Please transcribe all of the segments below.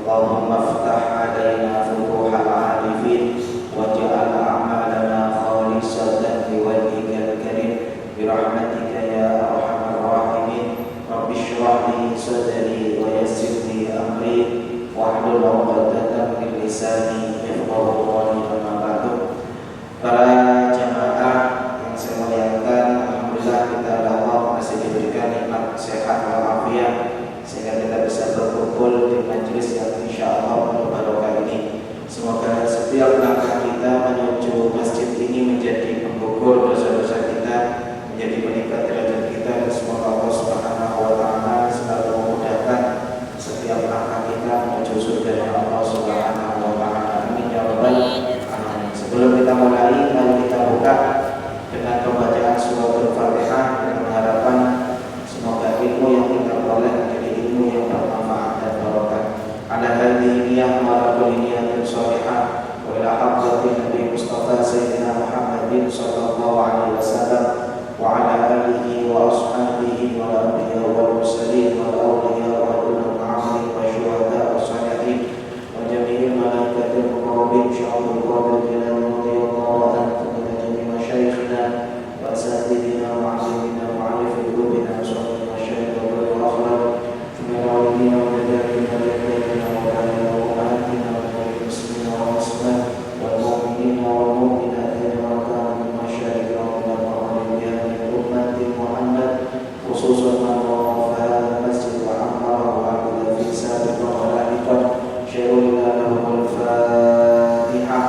اللهم افتح علينا فتوح العارفين واجعل أعمالنا خالصة لوجهك الكريم برحمتك يا أرحم الراحمين. رب اشرح لي صدري ويسر لي أمري واحلل عقدة من لساني يفقهوا قولي. أما بعد. Para jamaah yang saya muliakan, alhamdulillah kita Allah masih diberikan nikmat sehat walafiat sehingga kita bisa berkumpul di majelis yang insyaallah penuh barokah ini. Semoga setiap langkah kita menuju masjid ini menjadi penggugur dosa-dosa kita, menjadi peningkat derajat kita, dan semoga Allah Subhanahu wa taala selalu memudahkan setiap langkah kita menuju surga Allah Subhanahu wa taala. Amin ya rabbal alamin. Sebelum kita mulai, mari kita buka dengan pembacaan surah Al-Fatihah dengan harapan semoga ilmu yang kita peroleh menjadi ilmu yang bermanfaat dan barokah. Ala hadhihi niyyah wa ala kulli niyatin shalihah wa ila hadratin Nabi Mustafa Sayyidina Muhammadin sallallahu alaihi wasallam wa ala alihi wa ashabihi wa anbiya wal mursalin wa awliya wa ulul amri wa syuhada wa salihin wa jami'il malaikatil muqarrabin sya'abul qadir سيدنا وعلمنا وعلف قلوبنا وصحبه والشهد والأخلاق ثم العالمين ومدارنا ويدينا وعلمنا وأمهاتنا والمسلمين والمسلمات والمؤمنين والمؤمنات وكان من مشارق الأرض والمغاربها من أمة محمد خصوصا من وقف هذا المسجد وعمره وعبد في سابق ولاحقا شهدنا لهم الفاتحة.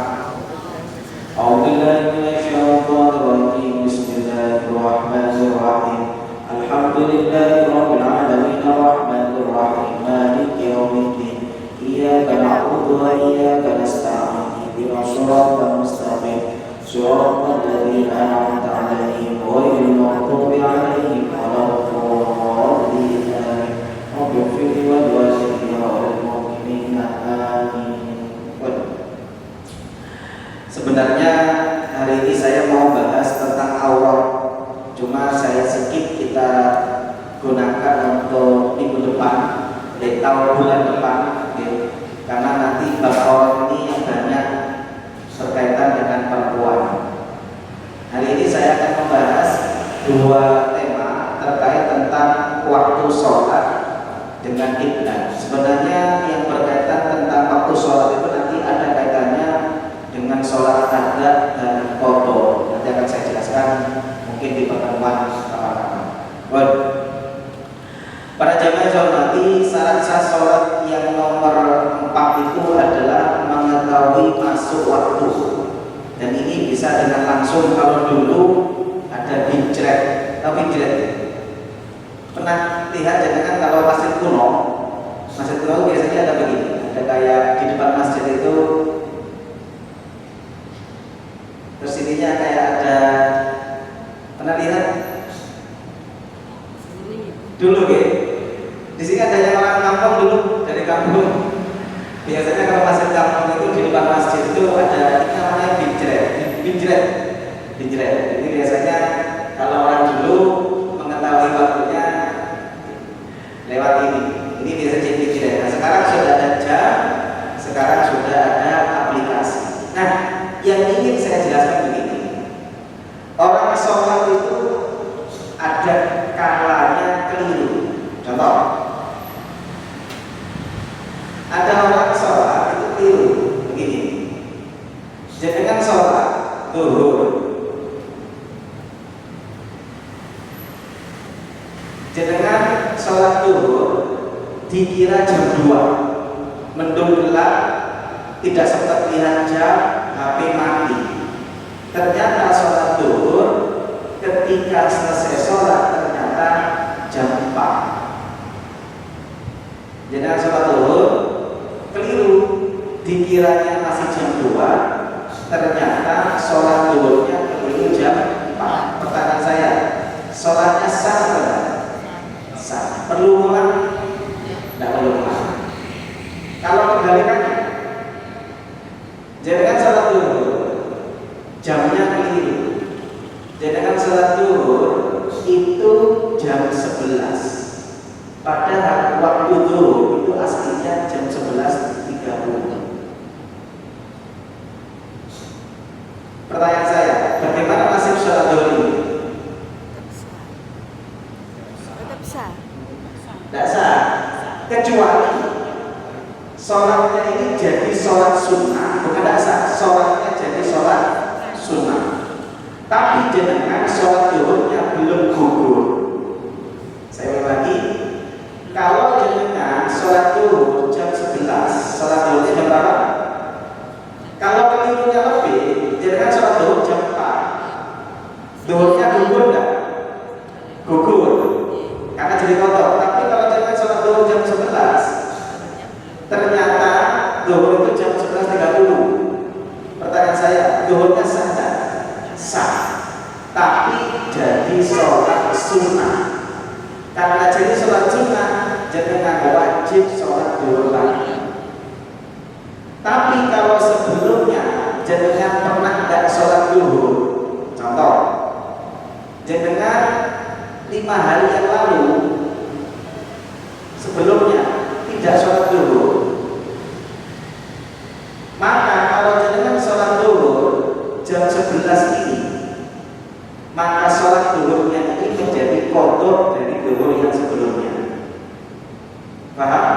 أعوذ بالله من الشيطان الرجيم. Bismillahirrahmanirrahim. Alhamdulillahi rabbil alamin arrahmanir rahim maliki yaumiddin. Iyyaka na'budu wa iyyaka nasta'in. Ihdinas siratal mustaqim. Siratal ladzina an'amta 'alaihim ghairil maghdubi 'alaihim waladdallin. Rabbighfir li wa liwalidayya wa lil mu'minina amin. Sebenarnya hari ini saya mau bahas tentang aurat, cuma saya skip, kita gunakan untuk minggu depan atau bulan depan ya. Karena nanti bab aurat ini yang banyak berkaitan dengan perempuan. Hari ini saya akan membahas dua tema terkait tentang waktu sholat dengan kiblat. Sebenarnya yang berkaitan tentang waktu sholat itu nanti ada kaitannya dengan sholat adat dan qadha. Nanti akan saya jelaskan mungkin di pertemuan kapan-kapan. Para jamaah yang hormati, syarat sah sholat yang nomor 4 itu adalah mengetahui masuk waktu. Dan ini bisa dengan langsung. Kalau dulu ada hijrat, tahu hijrat? Pernah lihat jangan kalau masjid kuno biasanya ada begini, ada kayak di depan masjid itu. Terus ininya kayak ada, pernah lihat? Dulu ya. Di sini ada yang orang kampung dulu, dari kampung. Biasanya kalau masjid kampung itu di depan masjid itu ada namanya binjret. Ini biasanya kalau orang dulu mengetahui waktunya lewat ini. Ini biasanya binjret. Nah, sekarang sudah ada jam, sekarang sudah ada aplikasi. Nah, yang ingin saya jelaskan begini, orang sholat itu ada kalanya keliru. Contoh, ada orang sholat itu keliru begini. Jangan sholat zuhur, jangan sholat zuhur dikira jam 2, mendung gelap, tidak sempat lihat jam, HP mati. Ternyata sholat zuhur ketika selesai sholat ternyata jam 4. Jangan sholat zuhur keliru, dikiranya masih jam 2, ternyata sholat zuhurnya keliru jam 4. Pertanyaan saya, sholatnya sah atau tidak? Sah. Perlu ulang? Tidak perlu ulang. Kalau kebalikannya, jangan sholat zuhur jamnya keliru. Jangan sholat zuhur itu jam 11. Padahal waktu zuhur itu aslinya jam 11.30. Pertanyaan saya, bagaimana nasib sholat zuhur ini? Tetap sah. Tidak sah, kecuali sholatnya ini jadi sholat sunnah, bukan tidak sah. Sholatnya jadi sholat sunnah, tapi jenengan sholat zuhurnya belum gugur. Saya ulangi, kalau jenengan sholat zuhur jam 11, sholat zuhurnya jam berapa? Kalau kelirunya lebih, jenengan sholat zuhur jam 4, zuhurnya gugur enggak? Gugur, karena jadi kotor. Tapi kalau jenengan sholat zuhur jam 11, ternyata zuhur itu jam 11.30. Pertanyaan saya, zuhurnya sah enggak? Sah, tapi jadi sholat sunnah. Karena jadi sholat sunnah, jenengan wajib sholat zuhur lagi. Tapi kalau sebelumnya jenengan pernah tidak sholat zuhur, contoh, jenengan 5 hari yang lalu sebelumnya tidak sholat zuhur, maka kalau jenengan sholat zuhur jam 11 ini, maka sholat zuhurnya ini menjadi kodok dari zuhur yang sebelumnya. Paham?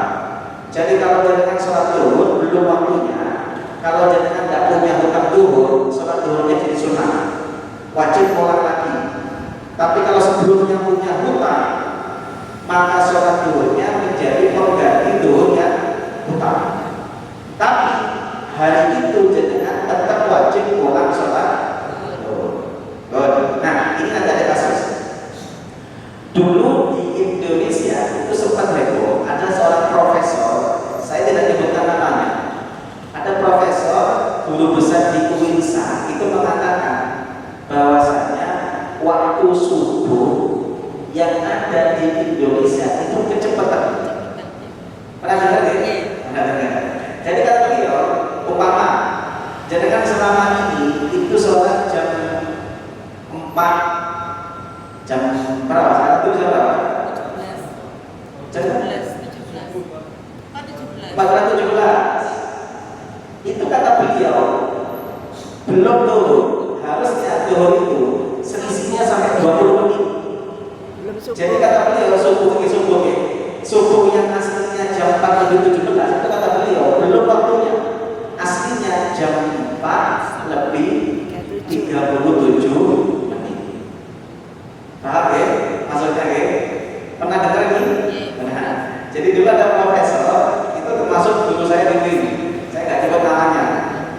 Jadi kalau jenengan sholat zuhur belum waktunya, kalau jenengan tidak punya hutang zuhur, sholat zuhurnya jadi sunnah, wajib pulang lagi. Tapi kalau sebelumnya punya hutang, maka sholat zuhurnya menjadi pengganti zuhur yang hutang. Tapi hari itu jenengan tetap wajib pulang sholat zuhur. Nah, ini nanti ada kasus. Dulu di Indonesia itu sempat heboh, ada seorang profesor, saya tidak nyebutkan namanya, ada profesor guru besar di UINSA itu mengatakan bahwasanya waktu subuh yang ada di Indonesia itu kecepatan. Pernah dengar ya? Pernah dengar. Jadi kata beliau, umpama jenengan selama ini itu sholat jam 4, jam berapa? Sekarang itu jam berapa? 4:17. Itu kata beliau belum turun, harusnya zuhur itu selisihnya sampai 20 menit. Jadi kata beliau subuh yang aslinya jam 4:17 itu kata beliau belum waktunya, aslinya jam 4 lebih 37 menit. Paham ya? Maksudnya ya? Pernah dengar ini? Pernah. Jadi dulu ada profesor, itu termasuk guru saya di sini. Saya nggak nyebut namanya.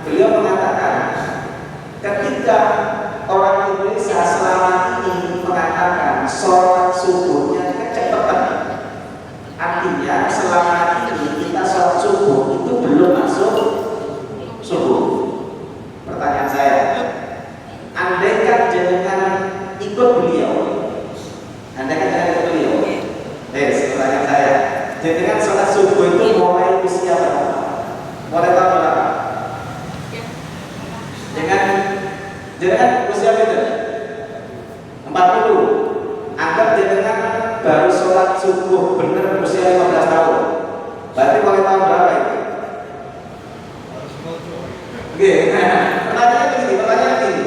Beliau mengatakan, ketika orang Indonesia selama ini mengatakan sholat subuhnya kecepatan, artinya selama ini kita sholat subuh itu belum masuk subuh. Pertanyaan saya, andaikan jenengan ikut beliau, pertanyaan saya, jenengan sholat subuh itu mulai usia berapa? Mulai tahun berapa? Jenengan usia berapa? 40. Anggap jenengan baru sholat subuh benar usia 15 tahun. Berarti mulai tahun berapa itu? Oke, pertanyaan begini.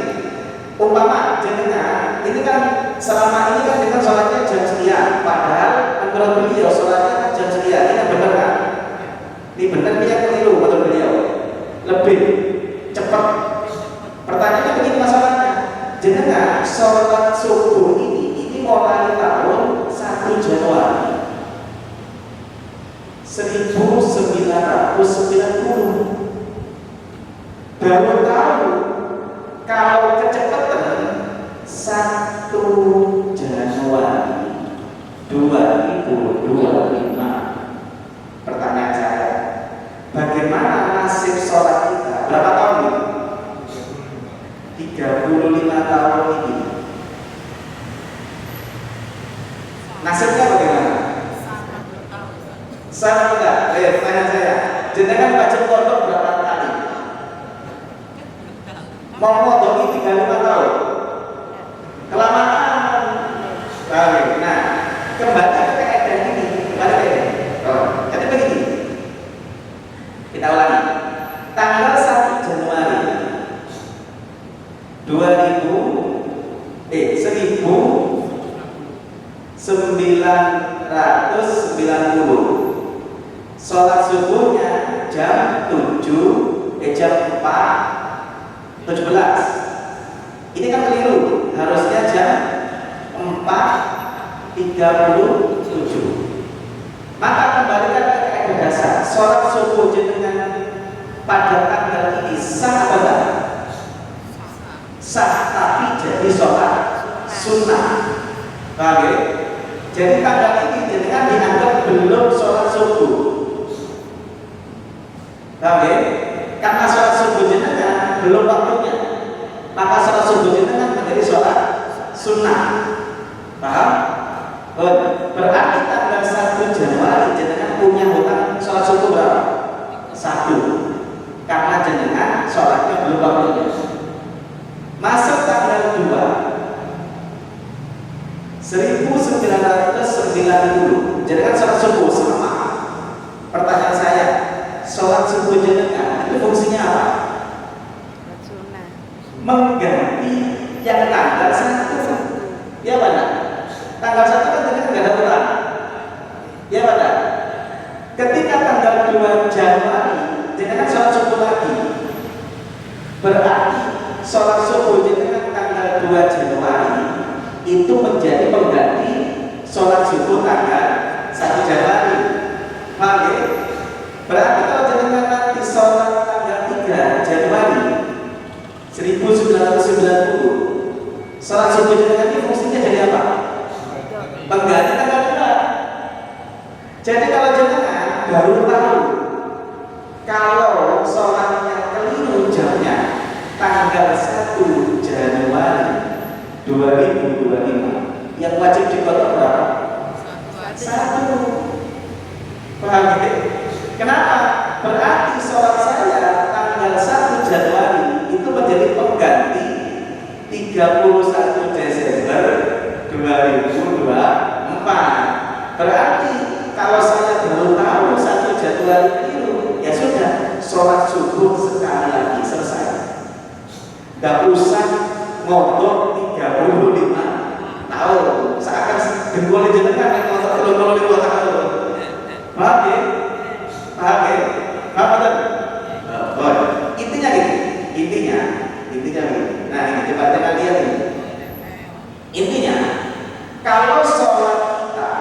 Umpama jenengan ini kan selama ini kan jenengan sholatnya jam sekian, padahal menurut beliau sholatnya kan jam sekian. Ini benar kan? Ini benar, ini yang keliru menurut beliau. Lebih cepat. Pertanyaannya begini masalahnya, jenengan sholat subuh ini mulai tahun 1 Januari 1990. Baru tahu kalau kecepatan 1 Januari 2025. Pertanyaan saya, bagaimana nasib sholat kita? Berapa tahun ini? 35 tahun ini. Nasibnya bagaimana? Sama enggak? Pertanyaan saya, jenengan baca kodok berapa kali? Mau kodok 35 tahun? Kelamaan. Nah, kembali ke kaidah ini. Jadi begini, Sholat subuhnya jam 4:17. Ini kan keliru, harusnya jam 4:37. Maka kembalikan ke kaidah dasar. Sholat subuh jenengan pada tanggal ini sah atau tidak? Sah, tapi jadi sholat sunnah. Paham ya? Jadi tanggal ini jenengan dianggap belum sholat subuh. Paham ya? Karena sholat subuh jenengan belum waktunya, maka sholat subuh jenengan menjadi sholat sunnah. Paham? Berarti tanggal 1 Januari jenengan punya hutang sholat subuh berapa? 1. Karena jenengan sholatnya belum waktunya. Masuk tanggal 2 1990 jenengan sholat subuh sama. Pertanyaan saya, sholat subuh jenengan itu fungsinya apa? Sunnah. Mengganti yang tanggal 1. Ya benar. Tanggal 1 kan jenengan nggak ada hutang. Ya benar. Ketika tanggal 2 Januari jenengan sholat subuh lagi, berarti sholat subuh jenengan tanggal 2 Januari itu menjadi pengganti sholat subuh tanggal 1 Januari. Paham ya? Berarti kalau jenengan nanti sholat tanggal 3 Januari 1990, sholat subuh jenengan ini fungsinya jadi apa? Pengganti tanggal 2. Jadi kalau jenengan baru tahu kalau sholatnya keliru jamnya tanggal 1 Januari 2025, yang wajib dikodok berapa? 1. Paham ya? Kenapa? Berarti sholat saya tanggal 1 Januari itu menjadi pengganti 31 Desember 2024. Berarti kalau saya baru tahu 1 Januari keliru, ya sudah, sholat subuh sekali lagi selesai. Gak usah ngodok 35 tahun. Seakan dengkul jenengan yang ngodok 35 tahun. Paham ya? Paham ya? Paham betul? Intinya gini. Intinya gini. Nah ini coba lihat ini. Intinya, kalau sholat kita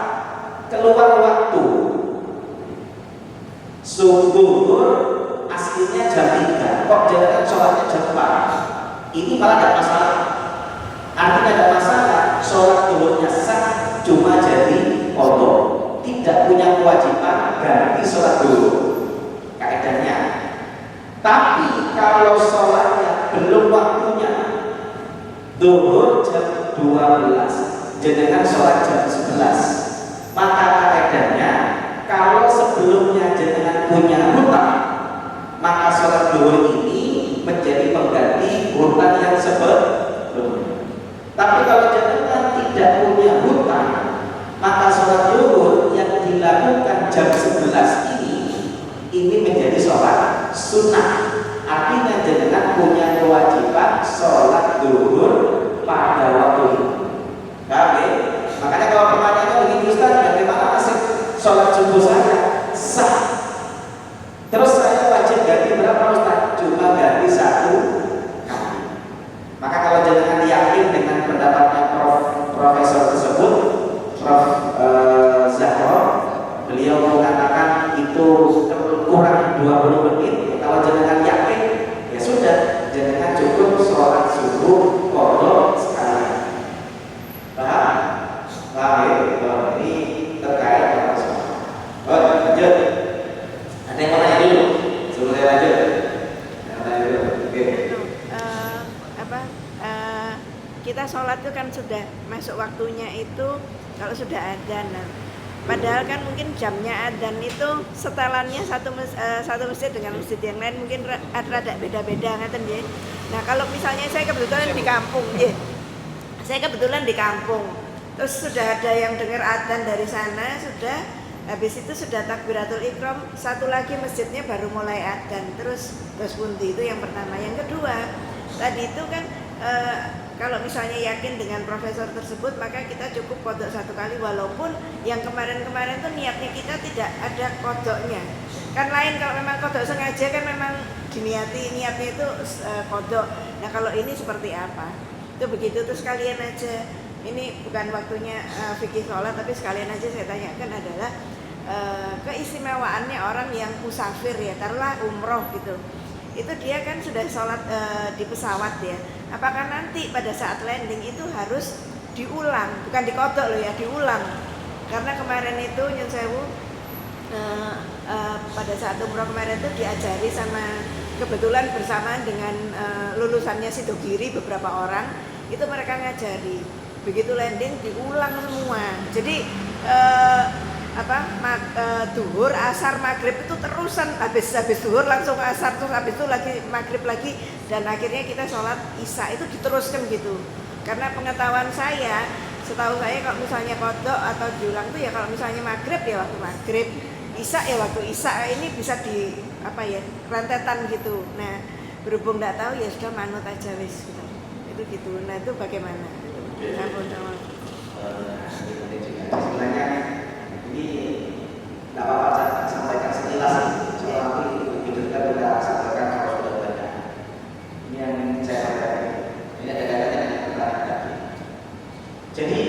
keluar waktu subuh aslinya jam 3, kok jangan sholatnya jam 4, ini malah tidak masalah. Artinya tidak masalah, sholat duhurnya sah, cuma jadi qadha, tidak punya kewajiban ganti sholat duhur kaidahnya. Tapi kalau sholatnya belum waktunya, duhur jam 12, jenengan sholat jam 11, maka kaidahnya kalau sebelumnya jenengan punya hutang, maka sholat duhur ini menjadi pengganti hutang yang sebelumnya. Tapi kalau jenengan tidak punya hutang, maka sholat duhur yang dilakukan jam 11 ini menjadi sholat sunnah. Artinya jenengan punya kewajiban sholat duhur pada waktu itu. Paham ya? Makanya kalau pertanyaannya begini, Ustaz, bagaimana nasib sholat subuh saya? Sah. Terus saya wajib ganti berapa, Ustaz? Cuma ganti 1 kali. Maka kalau jenengan yakin dengan pendapatnya Profesor tersebut, Prof. Zahro, beliau mengatakan itu kurang 20 menit. Kalau jenengan yakin, ya sudah, jenengan cukup sholat subuh qadha sekali. Paham? Paham ya? Ini terkait dengan sholat. Lanjut. Ada yang mau tanya dulu? Sebelum saya lanjut. Oke. Kita sholat itu kan sudah masuk waktunya itu kalau sudah adzan. Padahal kan mungkin jamnya adzan itu setelannya satu masjid dengan masjid yang lain mungkin rada beda-beda ngaten nggih. Nah, kalau misalnya saya kebetulan di kampung nggih. Saya kebetulan di kampung. Terus sudah ada yang dengar adzan dari sana, sudah habis itu sudah takbiratul ihram, satu lagi masjidnya baru mulai adzan. Terus pundi itu yang pertama. Yang kedua, tadi itu kan kalau misalnya yakin dengan profesor tersebut, maka kita cukup kodok 1 kali, walaupun yang kemarin-kemarin tuh niatnya kita tidak ada kodoknya. Kan lain kalau memang kodok sengaja kan memang niatnya itu kodok. Nah kalau ini seperti apa? Itu begitu, terus sekalian aja, ini bukan waktunya fikih sholat, tapi sekalian aja saya tanyakan adalah keistimewaannya orang yang musafir ya, taruhlah umroh gitu. Itu dia kan sudah sholat di pesawat ya. Apakah nanti pada saat landing itu harus diulang, bukan dikodok loh ya, diulang? Karena kemarin itu Nyun Sewu pada saat umroh kemarin itu diajari sama, kebetulan bersamaan dengan lulusannya Sidogiri beberapa orang, itu mereka ngajari. Begitu landing diulang semua. Jadi duhur, asar, maghrib itu terusan, habis duhur langsung asar, terus habis itu lagi maghrib lagi, dan akhirnya kita sholat isya itu diteruskan gitu. Karena pengetahuan saya, setahu saya kalau misalnya kodok atau diulang itu ya kalau misalnya maghrib ya waktu maghrib, isya ya waktu isya, ini bisa di rentetan gitu. Nah berhubung nggak tahu ya sudah manut aja wis gitu. Itu gitu. Nah itu bagaimana? Sebenarnya ini tidak apa-apa sampaikan sekilas, soal nanti kita sampaikan kalau sudah banyak. Ini yang saya sampaikan. Ini ada kaitannya dengan keterangan tadi. Jadi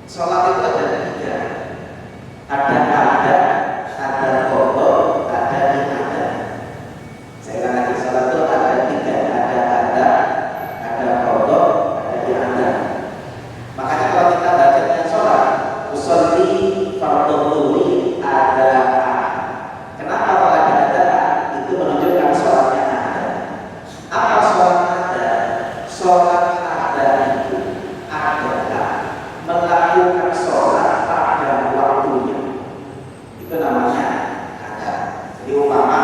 sholat itu ada 3, ada kodok, ada ibadah. Saya ulang lagi, sholat itu ada 3, ada kodok, ada ibadah. Makanya kalau kita baca dengan sholat, usolli fardhu dhuhri ada. Kenapa kalau ada? Itu menunjukkan sholatnya ada. Apa sholat ada? Sholat ada itu adalah melakukan sholat pada waktunya. Itu namanya ada. Jadi umpama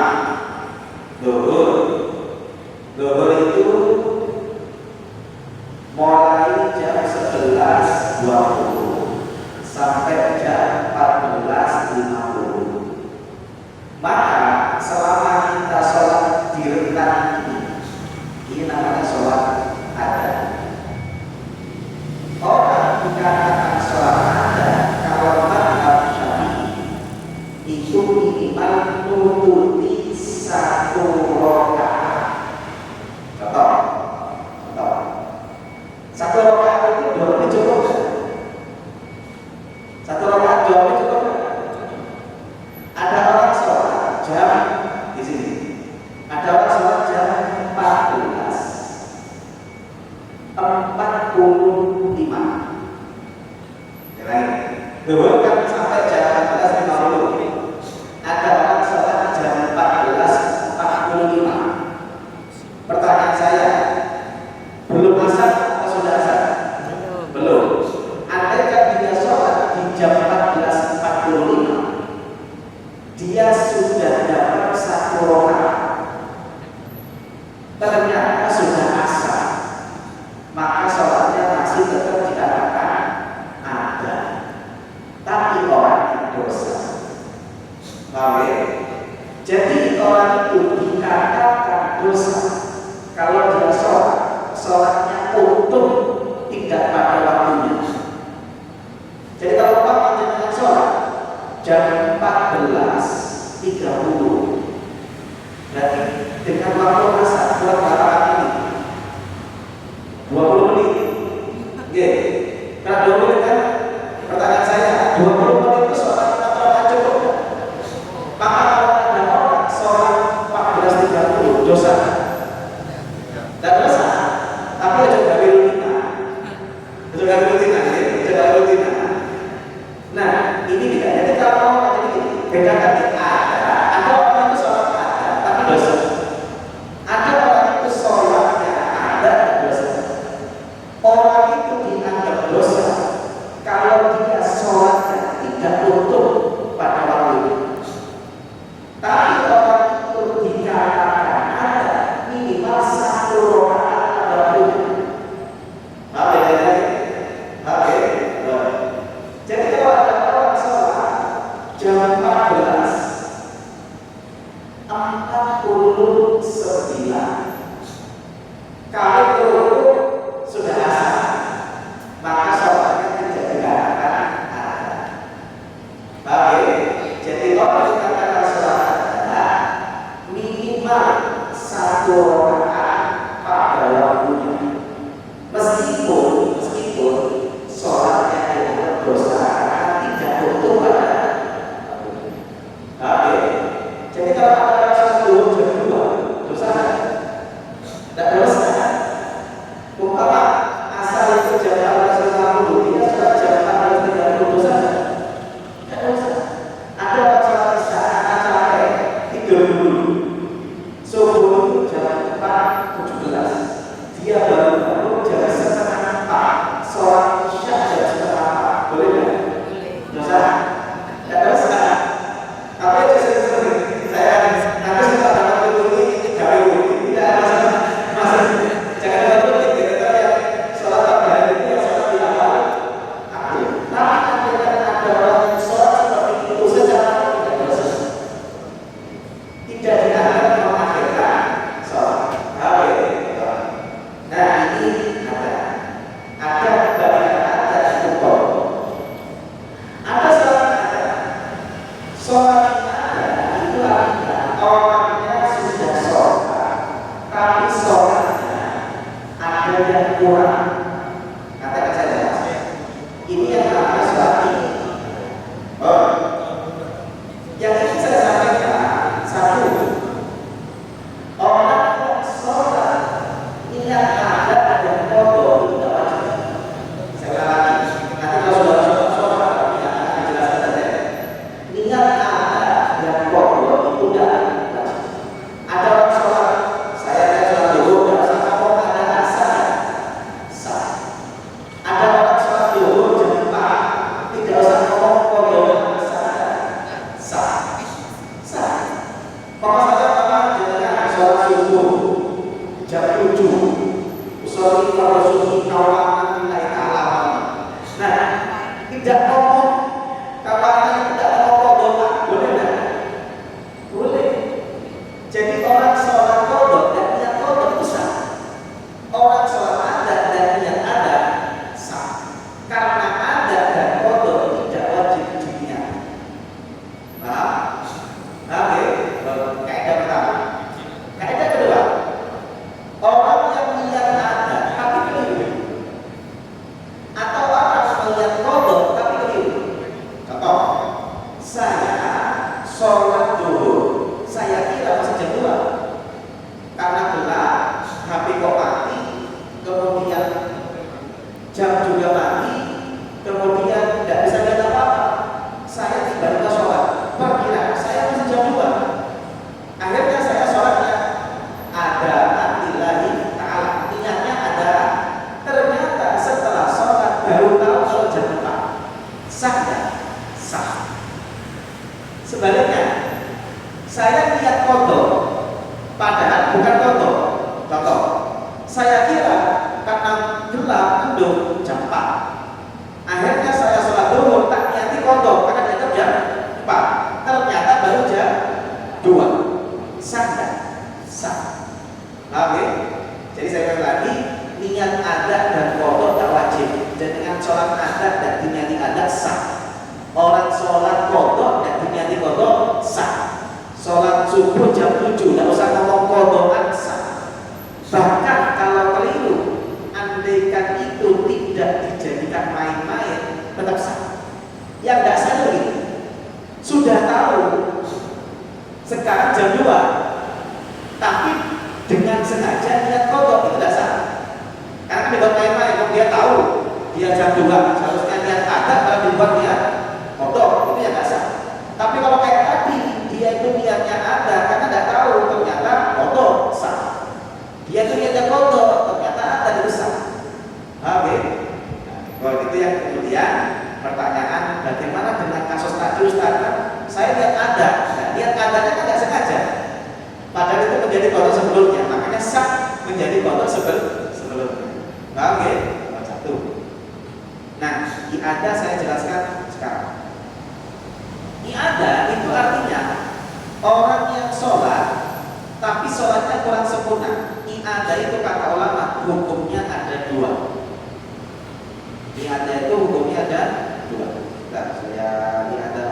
zuhur itu mulai jam 11.20 sampai jam 14.50. Maka selama kita sholat di rentan ini namanya sholat ada. Orang dikatakan sholat ada kalau mazhab Syafi'i itu minimal nututi 1 rakaat. Contoh. 1 rakaat itu 2 menit cukup. 1 rakaat 2 menit cukup. Ada orang sholat jam di sini. Ada orang sholat jam 14.45. Zuhur kan sampai jam 14.50. Ada orang sholat jam 14.45. Pertanyaan saya, belum asar atau sudah asar? Belum. Andaikan dia sholat di jam 14.45, dia sudah dapat 1 rakaat. Ternyata sudah asar, maka sholatnya masih tetap dikatakan ada. Tapi orang yang dosa. Oke. Jadi orang itu dikatakan dosa kalau dia sholatnya utuh tidak pada waktunya. Jadi kalau Bapak dengan sholat jam 14.30, berarti dengan waktu asar buat rakaat ini 20 menit. Oke, karena 20 menit kan? Pertanyaan saya, 20 menit itu sholat atau cukup? Maka kalau ada orang sholat 14.30 dosa. Tidak dosa, tapi itu juga rutina. Itu juga rutina. Nah, ini tidak. Jadi kalau jadi bedakan ada orang itu sholat ada, tapi dosa. Ada orang itu sholatnya ada, dosa. Orang itu dianggap dosa kalau dia sholatnya tidak utuh pada waktu. Tapi orang itu dikatakan ada minimal 1 rakaat pada waktunya. Jadi kalau ada orang sholat jam 14.49 kali Jadi orang yang katakan sholat adalah minimal 1 rakaat pada waktunya. Meskipun sholatnya dianggap dosa karena tidak utuh pada. Oke. Jadi kalau ada sholat dulu jam 2, dosa tidak dosa. Umpama asal itu jam 12.50, dia sholat jam 12.30, dosa tidak dosa. Ada orang sholat isya capek tidur dulu, subuh jam 4.17, dia baru jam setengah 4, sholat isya jam setengah 4, boleh nggak? Dosa? Tidak dosa. Apa yang saya nanti suka dapat ini gawe tidak masalah. Jangan lupa kita yang sholat tambahan itu yang sholat di awal aktif. Tapi ada orang yang sholat seperti itu secara tidak dosa, tidak dianggap mengakhirkan sholat. Nah ini ada bagian ada itu kok. Ada sholat itu artinya orangnya sudah sholat, tapi sholatnya ada yang kurang. Katakan saja, ini yang namanya sholat ini. Yang ingin saya sampaikan, satu, orang yang sholat niat ada dan kodoh itu tidak wajib. Saya ulang lagi, nanti kalau sudah sholat ya akan dijelaskan saja. Niat ada dan kodoh itu tidak wajib. Ada orang sholat, saya sholat dulu, tidak usah ngomong ada asal sah. Ada orang sholat dulu jam 4, tidak usah ngomong kodoh asal sah. Pokoknya saja jangan sholat subuh jam 7, sholat kalau subuh kawanan nilai alam. Nah, tidak ngomong kawanan, tidak ngomong doa, boleh tidak? Boleh. Jadi orang sholat kodok dan niat kodok itu sah. Orang sholat ada dan niat ada sah. Karena ada dan kodok tidak wajib diniat. Paham? Oke. Kaidah pertama. Kaidah kedua, orang yang niat ada tapi keliru, atau orang melihat kodok tapi keliru. Contoh, saya sholat dulu, saya kira masih jam 2, karena gelap, HP kok mati, kemudian jam juga mati, kemudian tidak bisa lihat apa-apa. Saya tiba-tiba sholat, perkiraan saya masih jam 2. Akhirnya saya sholatnya ada lillahi ta'ala, niatnya ada. Ternyata setelah sholat baru tahu kalau jam 4. Sah tidak? Sah. Sebaliknya, saya niat kodok, padahal bukan kodok. Contoh, saya kira karena gelap mendung jam 4. Akhirnya saya sholat dulu, tak niati kodok karena dianggap jam 4. Ternyata baru jam 2. Sah tidak? Sah. Oke. Jadi saya ulang lagi, niat ada dan kodok tak wajib. Dan dengan sholat ada dan diniati ada sah. Orang sholat kodok dan diniati kodok sah. Sholat subuh jam 7, tidak usah ngomong kodokan sah. Bahkan kalau keliru, andaikan itu tidak dijadikan main-main, tetap sah. Yang tidak sah itu sudah tahu sekarang jam 2, tapi dengan sengaja niat kodok itu tidak sah. Karena dibuat main-main, dia tahu dia jam 2, seharusnya niat ada, kalau dibuat niat kodok itu yang tidak sah. Tapi kalau kayak tadi, dia itu niatnya ada karena tidak tahu, ternyata kodok sah. Dia itu niatnya kodok, ternyata ada, itu sah. Oke. Kalau itu yang kemudian pertanyaan, bagaimana dengan kasus tadi Ustaz? Saya lihat ada, lihat adanya kan tidak sengaja. Padahal itu menjadi kodok sebelumnya, makanya sah menjadi kodok sebelumnya. Oke, satu. Nah, iada saya jelaskan sekarang. Iada itu artinya orang yang sholat, tapi sholatnya kurang sempurna. Iada itu kata ulama hukumnya ada 2. Iada itu hukumnya ada 2. Bentar, saya iada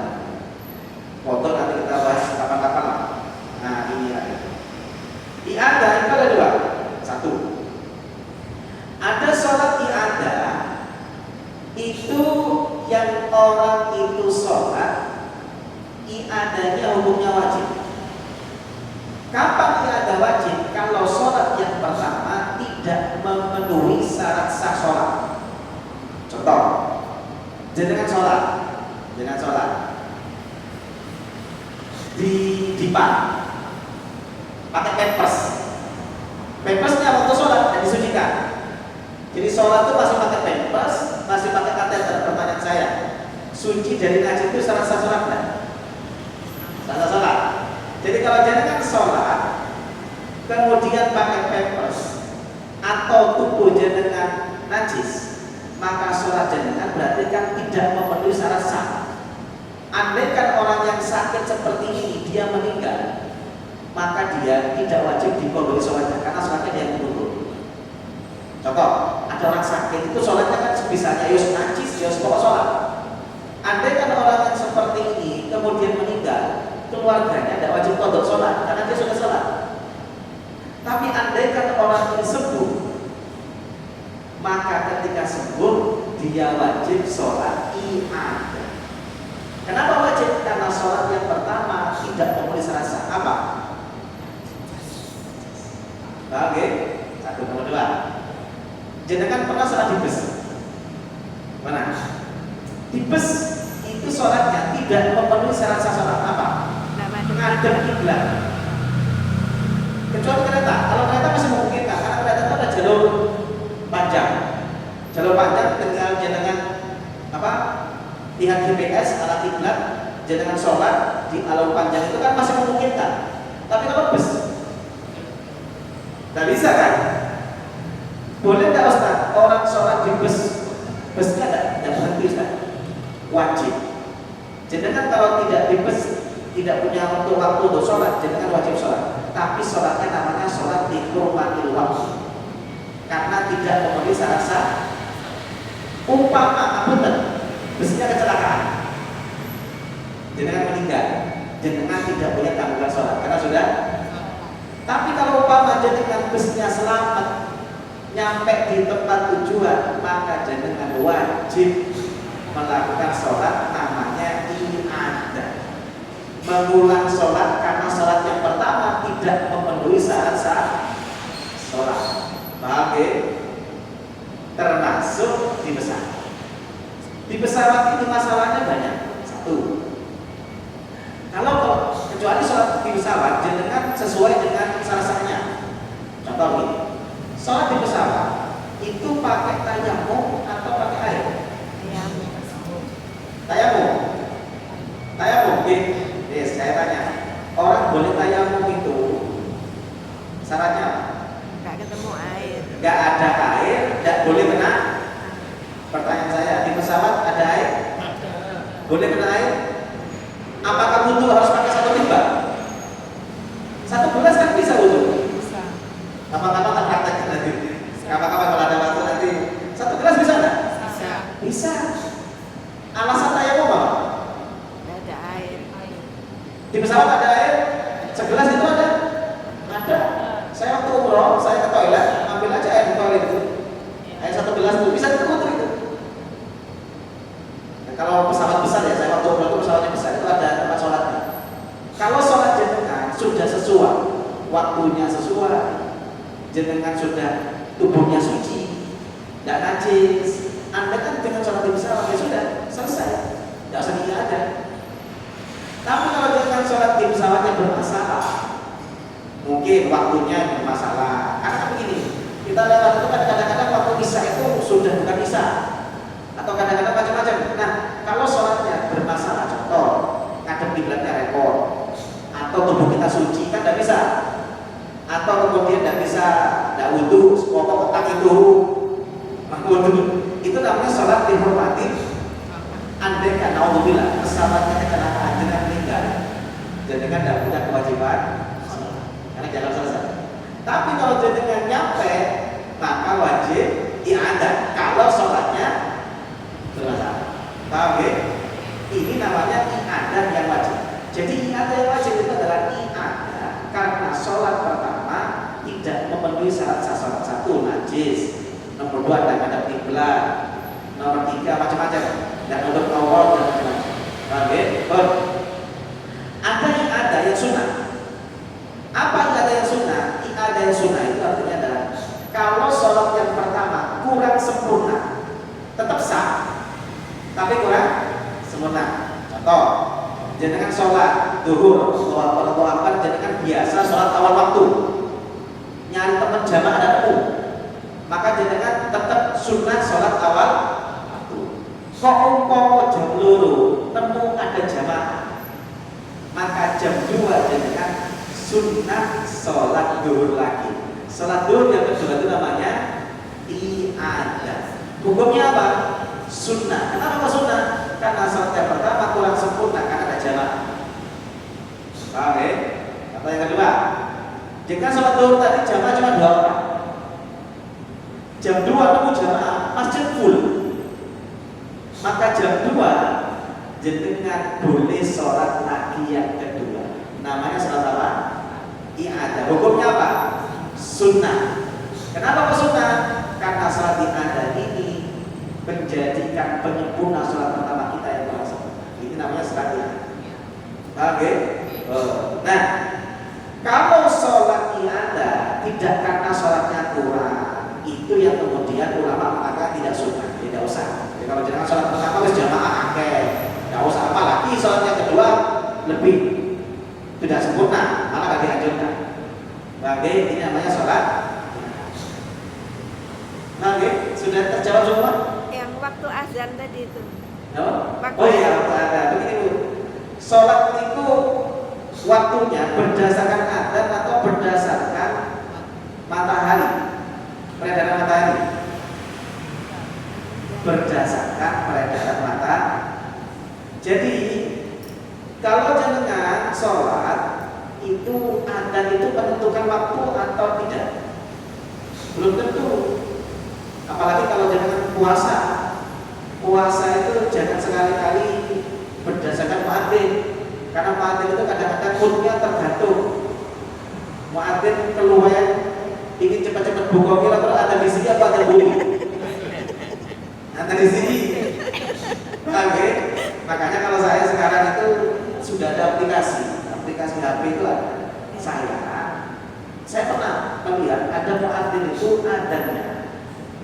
i'adahnya hukumnya wajib. Kapan i'adah wajib? Kalau sholat yang pertama tidak memenuhi syarat sah sholat. Contoh, jenengan sholat di dipan pakai pampers waktu sholat dan disucikan. Jadi sholat itu masih pakai pampers, masih pakai kateter. Pertanyaan saya, suci dari najis itu syarat sah sholat nggak? Sah sholat. Jadi kalau jenengan sholat kemudian pakai pampers atau tubuh jenengan najis, maka sholat jenengan berarti kan tidak memenuhi syarat sah. Andaikan orang yang sakit seperti ini dia meninggal, maka dia tidak wajib dikodoi sholatnya karena sholatnya dia menunggu. Contoh, ada orang sakit itu sholatnya kan sebisanya yus najis, yus pokok sholat. Andaikan orang yang seperti ini kemudian meninggal, keluarganya tidak wajib kodok sholat karena dia sudah sholat. Tapi andaikan orang ini sembuh, maka ketika sembuh dia wajib sholat i'adah. Kenapa wajib? Karena sholat yang pertama tidak memenuhi syarat sah. Apa? Oke, satu nomor dua. Jenengan pernah sholat di bus? Mana? Di bus itu sholatnya tidak memenuhi syarat sah sholat. Apa? Ngadep kiblat. Kecuali kereta. Kalau kereta masih memungkinkan karena kereta itu ada jalur panjang. Jalur panjang tinggal jenengan apa? Lihat GPS arah kiblat, jenengan sholat di alur panjang itu kan masih memungkinkan. Tapi kalau bus, nggak bisa kan? Boleh nggak Ustaz orang sholat di busnya nggak berhenti Ustaz? Wajib. Jenengan kalau tidak di bus, tidak punya waktu untuk sholat, jenengan wajib sholat. Tapi sholatnya namanya sholat di hurmatil waktu, karena tidak memenuhi syarat sah. Umpama busnya kecelakaan, jenengan meninggal, jenengan tidak punya tanggungan sholat karena sudah. Tapi kalau umpama jenengan busnya selamat nyampe di tempat tujuan, maka jenengan wajib melakukan sholat namanya i'adah, mengulang sholat karena sholat yang pertama tidak memenuhi syarat sah sholat. Paham ya? Termasuk di pesawat. Di pesawat itu masalahnya banyak. Satu, kalau kecuali sholat di pesawat jenengan sesuai dengan syarat-syaratnya. Contoh ini, sholat di pesawat itu pakai tayamum atau pakai air? Tayamum. Yes, saya tanya, orang boleh tayamum itu syaratnya? Nggak ketemu air. Nggak ada air, nggak boleh kena. Pertanyaan saya, di pesawat ada air? Boleh kena air? Apakah wudhu harus pakai satu timba? Satu gelas kan bisa wudhu? Bisa. Kapan-kapan tak praktek nanti. Kapan-kapan kalau ada waktu nanti. Satu gelas bisa nggak? Bisa. Alasan tayamum apa? Nggak ada air. Di pesawat ada air? Segelas itu ada? Ada. Saya waktu umroh, saya ke toilet, ambil aja air di toilet itu. Air satu gelas itu bisa wudhu itu. Kalau pesawat besar ya, saya waktu umroh itu pesawatnya besar, itu ada tempat sholatnya. Kalau sholat jenengan sudah sesuai, waktunya sesuai, jenengan sudah tubuhnya suci, tidak najis, Anda kan dengan sholat di pesawat ya sudah selesai, tidak usah ada. Tapi kalau jenengan sholat di pesawatnya bermasalah, mungkin waktunya bermasalah. Karena begini, kita lewat itu kan kadang-kadang waktu isya itu sudah bukan isya, atau kadang-kadang macam-macam. Nah, kalau sholatnya bermasalah, contoh ngadep kiblatnya repot, atau tubuh kita suci kan tidak bisa, atau kemudian tidak bisa, tidak wudhu, pokok petang itu wudhu, itu namanya sholat dihormati. Andai kan naudzubillah pesawatnya kecelakaan dengan meninggal, jenengan tidak punya kewajiban karena jangan selesai. Tapi kalau jenengan nyampe, maka wajib i'adah kalau sholatnya bermasalah. Paham ya? Ini namanya i'adah yang wajib. Jadi i'adah yang wajib itu adalah i'adah karena sholat pertama tidak memenuhi syarat sholat. Satu, najis. Nomor dua, tidak ada kiblat. Nomor tiga, macam-macam. Dan untuk awal dan macam-macam. Paham ya? sholat duhur atau apa jenengan biasa sholat awal waktu, nyari teman jamaah ada temu, maka jenengan tetap sunnah sholat awal waktu. Kok umpama jam loro temu ada jamaah, maka jam 2 jenengan sunnah sholat duhur lagi. Sholat duhur yang kedua itu namanya i'adah. Hukumnya apa? Sunnah. Kenapa kok sunnah? Karena sholat yang pertama kurang sempurna karena ada jamaah. Paham ya? Atau yang kedua, jika sholat duhur tadi jamaah cuma 2 orang, jam 2 temu jamaah masjid full, maka jam 2 jenengan boleh sholat lagi yang kedua. Namanya sholat apa? I'adah. Hukumnya apa? Sunnah. Kenapa kok sunnah? Karena sholat i'adah ini menjadikan penyempurna sholat pertama kita yang kurang sempurna. Ini namanya sholat i'adah. Paham ya? Nah, kalau sholat i'adah tidak karena sholatnya kurang, itu yang kemudian ulama mengatakan tidak sunnah, tidak usah. Jadi kalau jangan sholat pertama harus jamaah akeh, tidak usah. Apalagi sholat yang kedua lebih tidak sempurna, malah gak dianjurkan. Oke, ini namanya sholat. Nah, oke, sudah terjawab semua? Yang waktu azan tadi itu. No? Waktu Oh iya, waktu azan. Begini Bu, sholat itu waktunya berdasarkan adzan atau berdasarkan matahari, peredaran matahari? Berdasarkan peredaran matahari. Jadi kalau jenengan sholat itu adzan itu menentukan waktu atau tidak? Belum tentu. Apalagi kalau jenengan puasa. Puasa itu jangan sekali-kali berdasarkan muadzin. Karena muadzin itu kadang-kadang moodnya tergantung. Muadzin keluar ingin cepat-cepat buka kira kalau ada di sini apa ada bumi? Ada di sini. Oke. Makanya kalau saya sekarang itu sudah ada aplikasi HP itu ada. Saya pernah melihat ada muadzin itu adanya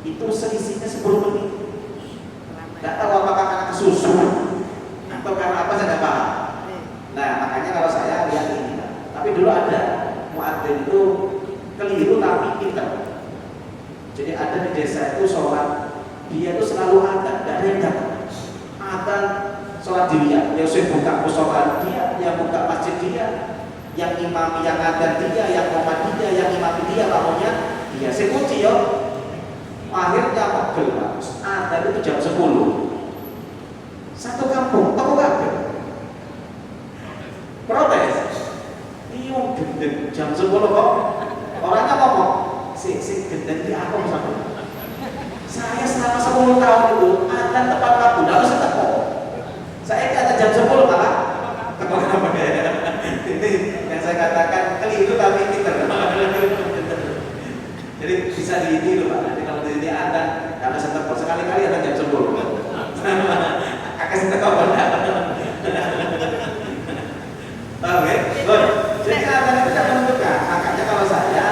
itu selisihnya 10 menit. Tidak tahu apakah karena kesusu atau karena apa, saya tidak paham. Nah makanya kalau saya lihat ini, tapi dulu ada muadzin itu keliru tapi pintar. Jadi ada di desa itu sholat, dia itu selalu ada, tidak ada yang datang. Ada sholat dia, yang buka musola dia, yang buka masjid dia, yang imam, yang adzan dia, yang qomat dia, yang imam dia, makmumnya dia. Saya kunci yo. Akhirnya pegel Pak. Adzan itu jam 10. Satu kampung, aku kaget. Protes. Iyo gendeng jam 10 kok. Orangnya ngomong, si gendeng di aku sama. Saya selama 10 tahun itu adzan tepat waktu, tidak usah teko. Saya kata jam 10 malah teko apa ya? Ini yang saya katakan keliru tapi pintar. Jadi bisa ditiru Pak. Nanti kalau di adzan karena setelah sekali-kali ada jam 10. Kakak setelah benar. Oke, good. Jadi adzan itu tidak menentukan. Makanya kalau saya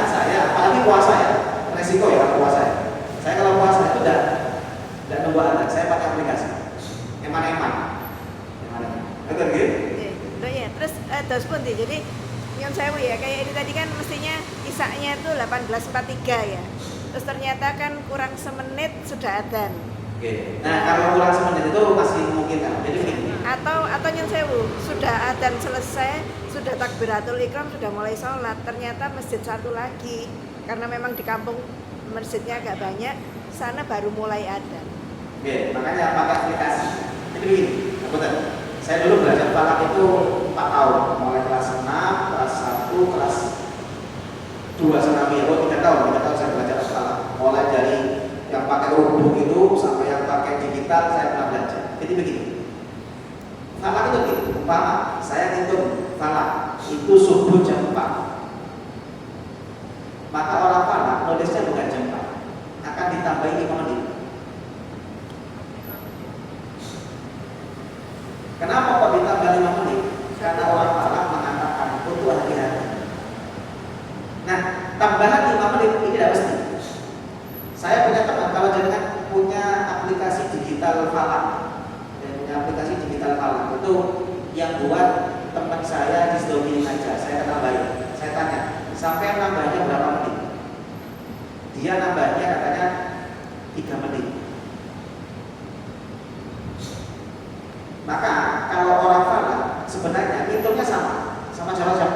apalagi puasa ya, resiko ya puasa ya. Saya kalau puasa itu tidak nunggu adzan, saya pakai aplikasi. Eman-eman. Betul gitu? Ya, terus terus pun jadi yang saya ya kayak ini tadi kan mestinya isaknya itu 18.43 ya. Terus ternyata kan kurang semenit sudah adzan. Oke. Nah, kalau kurang semenit itu masih mungkin kan. Jadi begini. Atau nyen sewu, sudah adzan selesai, sudah takbiratul ikram, sudah mulai sholat, ternyata masjid satu lagi. Karena memang di kampung masjidnya agak banyak, sana baru mulai adzan. Oke, makanya pakai aplikasi. Jadi begini, saya dulu belajar falak itu 4 tahun, mulai kelas 6, kelas 1, kelas 2 sanawiyah. 3 tahun saya belajar falak. Mulai dari yang pakai rubuk itu sampai yang pakai digital saya pernah belajar. Jadi begini, falak itu begini, umpama saya hitung falak itu subuh jam 4, maka orang falak nulisnya bukan jam 4, akan ditambahi 5 menit. Kenapa kok ditambah 5 menit? Karena orang falak mengatakan untuk hati-hati. Nah, tambahan 5 menit ini tidak mesti. Saya punya teman, kalau jenengan punya aplikasi digital falak, punya aplikasi digital falak itu yang buat saya di Sydney aja, saya kenal baik. Saya tanya, sampai nambahnya berapa menit? Dia nambahnya katanya 3 menit. Maka kalau orang falak sebenarnya hitungnya sama jarak jam.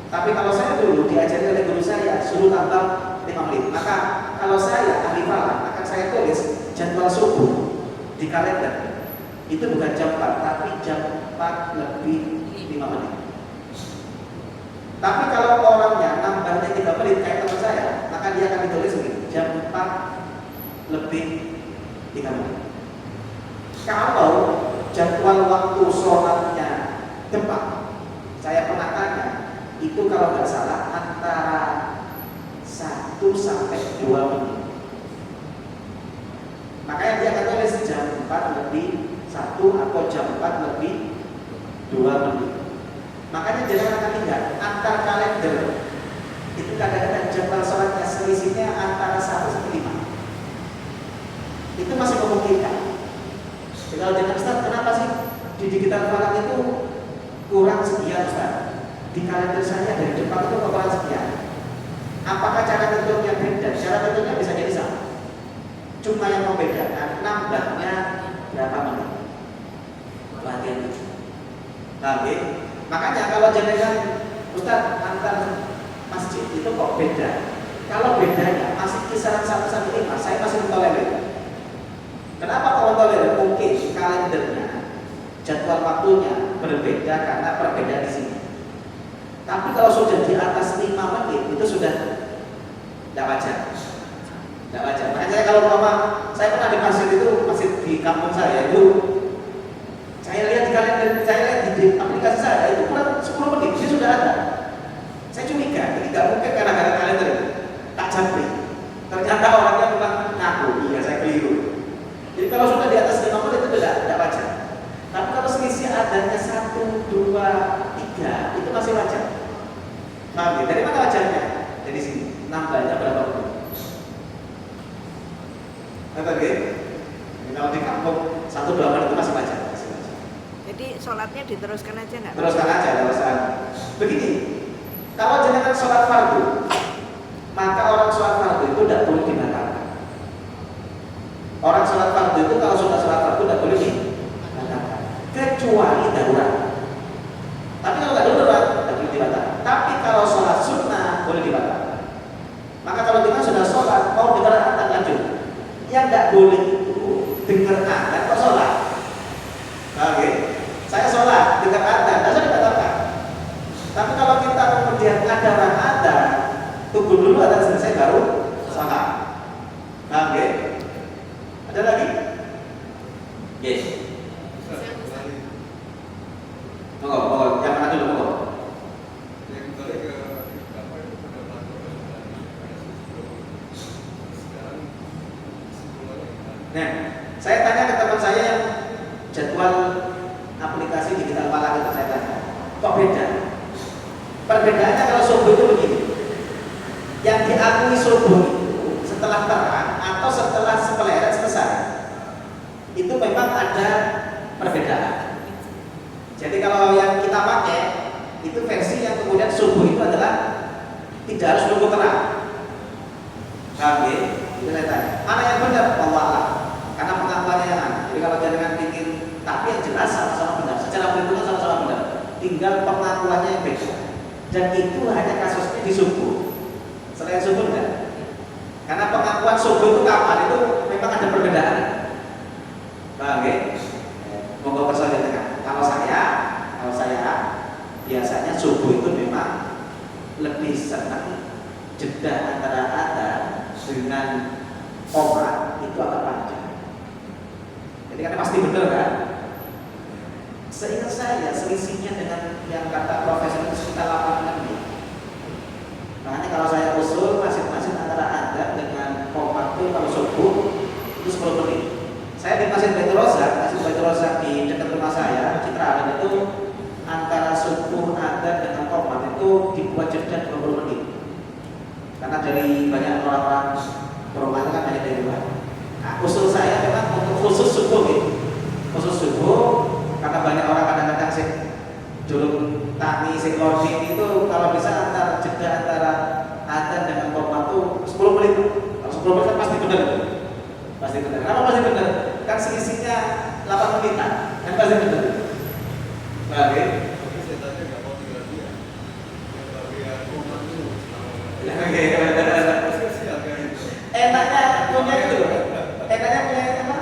Tapi kalau saya dulu diajari oleh guru saya suruh tambah 5 menit. Maka kalau saya ahli falak akan saya tulis jadwal subuh di kalender. Itu bukan jam 4, tapi jam 4 lebih 5 menit. Tapi kalau orangnya nambahnya 3 menit kayak teman saya, maka dia akan ditulis begini, jam 4 lebih 3 menit. Kalau jadwal waktu sholatnya tepat, saya pernah tanya, itu kalau nggak salah antara 1 sampai 2 menit. Makanya dia akan tulis jam 4 lebih 1 atau jam 4 lebih 2 menit. Makanya jangan akan ingat antar kalender itu kadang-kadang jadwal sholatnya selisihnya antara 1 sampai 5. Itu masih memungkinkan. Jadi kalau jangan Ustaz, kenapa sih di digital falak itu kurang sekian Ustaz? Di kalender saya dari depan itu kurang sekian. Apakah cara tentunya beda? Cara tentunya bisa jadi sama. Cuma yang membedakan nambahnya berapa menit. Latihan itu. Oke. Makanya kalau jenengan Ustaz antar masjid itu kok beda? Kalau bedanya masih kisaran 1 sampai 5, saya masih mentolerir. Kenapa kok mentolerir? Mungkin kalendernya, jadwal waktunya berbeda karena perbedaan di sini. Tapi kalau sudah di atas 5 menit itu sudah tidak wajar. Tidak wajar. Makanya saya kalau saya pernah di masjid itu, masjid di kampung saya itu, saya lihat di kalender, saya lihat di aplikasi saya itu kurang 10 menit, dia sudah ada. Saya curiga, ini nggak mungkin karena kalender tak jangkrik. Ternyata orangnya memang ngaku, iya saya keliru. Jadi kalau sudah di atas 5 menit itu tidak wajar. Tapi kalau selisih adanya 1, 2, 3 itu masih wajar. Paham ya? Dari mana wajarnya? Dari sini. Nambahnya berapa menit? Ngerti ya? Kalau di kampung 1, 2 menit itu masih wajar. Jadi sholatnya diteruskan aja nggak? Teruskan aja, tidak usah. Begini, kalau jenengan sholat fardu, maka orang sholat fardu itu tidak boleh dibatalkan. Orang sholat fardu itu kalau sudah sholat fardu tidak boleh dibatalkan, kecuali darurat. Tapi kalau tidak darurat tidak boleh dibatalkan. Tapi kalau sholat sunnah boleh dibatalkan. Maka kalau kita sudah sholat mau dengar adzan lanjut, yang tidak boleh itu dengar adzan kok sholat. Oke. Saya sholat dengar adzan, saya dibatalkan. Tapi kalau kita kemudian ada orang adzan, tunggu dulu adzan selesai baru sholat. Oke. Ada lagi? Yes. Monggo, yang mana dulu monggo? Nah, saya tanya ke teman saya yang jadwal aplikasi digital falak itu, saya tanya, kok beda? Perbedaannya kalau subuh itu begini, yang diakui subuh itu setelah terang atau setelah sepeleret selesai, itu memang ada perbedaan. Jadi kalau yang kita pakai itu versi yang kemudian subuh itu adalah tidak harus nunggu terang. Oke, itu saya tanya, mana yang benar? Allah, karena pengakuannya yang aneh. Jadi kalau jangan ingin, tapi yang jelas sama-sama benar, secara perhitungan sama-sama benar, tinggal pengakuannya yang beda. Dan itu hanya kasusnya di subuh. Selain subuh enggak. Karena pengakuan subuh itu kapan itu memang ada perbedaan. Paham ya? Monggo persoalan tengah. Kalau saya biasanya subuh itu memang lebih senang jeda antara adzan dengan qomat itu agak panjang. Jadi kan pasti benar kan? Seingat saya selisihnya dengan yang kata profesor itu sekitar 8 menit. Makanya kalau saya usul masjid-masjid antara adzan dengan qomat itu kalau subuh itu 10 menit. Saya di Masjid Baitur Rozak di dekat rumah saya, Citraland itu antara subuh adzan dengan qomat itu dibuat jeda 20 menit. Karena dari banyak orang-orang perumahan kan banyak dari luar. Nah, usul saya memang untuk khusus subuh gitu. Khusus subuh karena banyak orang kadang-kadang sih dulu tani sekolah itu kalau bisa jeda antara adzan dengan qomat itu 10 menit. Kalau 10 menit kan pasti benar itu. Pasti benar. Kenapa pasti benar? Kan selisihnya 8 menitan. Kan pasti benar. Oke. Tapi setannya nggak mau tinggal dia. Yang bagian qomat itu. Oke. Siap kan itu. Enaknya punya itu. Enaknya punya apa?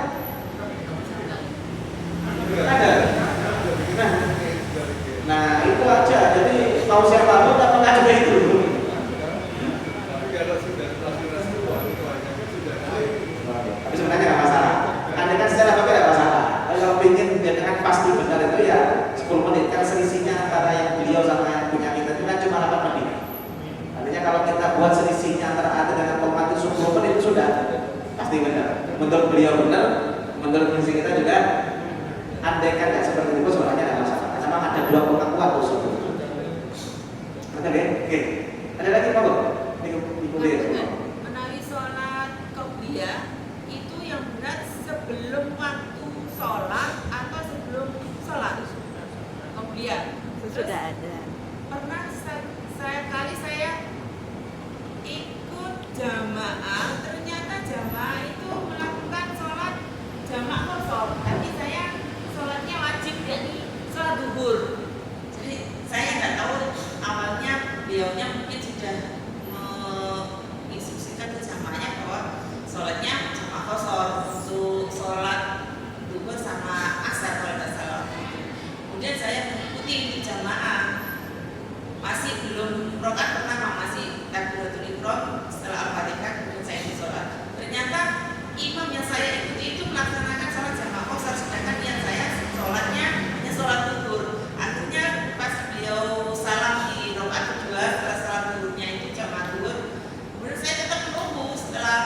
Ada. Nah itu aja. Jadi mau siapa pun dapat aja itu. Tapi kalau sudah transpirasi uang itu hanya sudah naik. Tapi sebenarnya nggak masalah. Andai kan secara pakai nggak masalah. Tapi kalau ingin dengan pasti benar itu ya 10 menit. Kan selisihnya antara yang beliau sama yang punya kita itu kan cuma 8 menit. Artinya kalau kita buat selisihnya antara ada dengan qomat itu 10 menit itu sudah pasti benar. Menurut beliau benar, menurut prinsip kita juga. Andai kan nggak seperti itu sebenarnya nggak masalah. Karena memang ada dua pengakuan tersebut. Betul ya? Oke. Ada lagi Pak? Ibu lihat. Menawi sholat qobliyah itu yang berat sebelum waktu sholat atau sebelum sholat qobliyah. Sesudah ada. Pernah saya ikut jamaah, ternyata jamaah itu melakukan sholat jamaah kosong, tapi saya sholatnya wajib, yakni sholat duhur. Jadi saya nggak tahu awalnya beliaunya mungkin sudah menginstruksikan ke jamaahnya bahwa sholatnya jamaah kosong untuk sholat duhur sama asar kalau tidak salah. Kemudian saya mengikuti untuk jamaah, masih belum rakaat pertama, masih takbiratul ihram, setelah al-fatihah kemudian saya sholat. Ternyata imam yang saya ikuti itu melaksanakan sholat jamaah kosor, sedangkan niat saya sholatnya hanya sholat duhur. Artinya pas beliau salam di rakaat kedua setelah salat duhurnya itu jamaah duhur, kemudian saya tetap menunggu setelah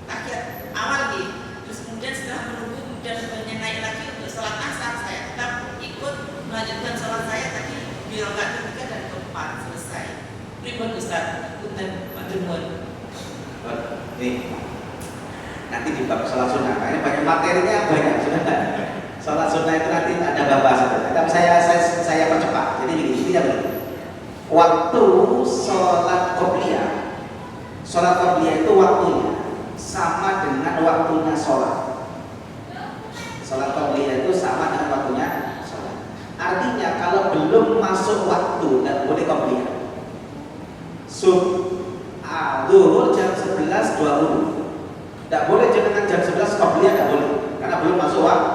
tahiyat awal nih. Terus kemudian setelah menunggu kemudian sebenarnya naik lagi untuk sholat asar, saya tetap ikut melanjutkan sholat saya tadi di rakaat ketiga dan keempat selesai. Pripun Ustaz? Punten matur Nih, nanti di bab sholat sunnah, ini banyak materinya banyak sebenarnya. Sholat sunnah itu nanti ada bahasan, tapi saya percepat. Jadi begini, waktu sholat qobliyah itu waktunya sama dengan waktunya sholat. Sholat qobliyah itu sama dengan waktunya sholat. Artinya kalau belum masuk waktu tidak boleh qobliyah. Zuhur jam 11.20 tidak boleh jenengan jam 11 qobliyah, tidak boleh karena belum masuk waktu.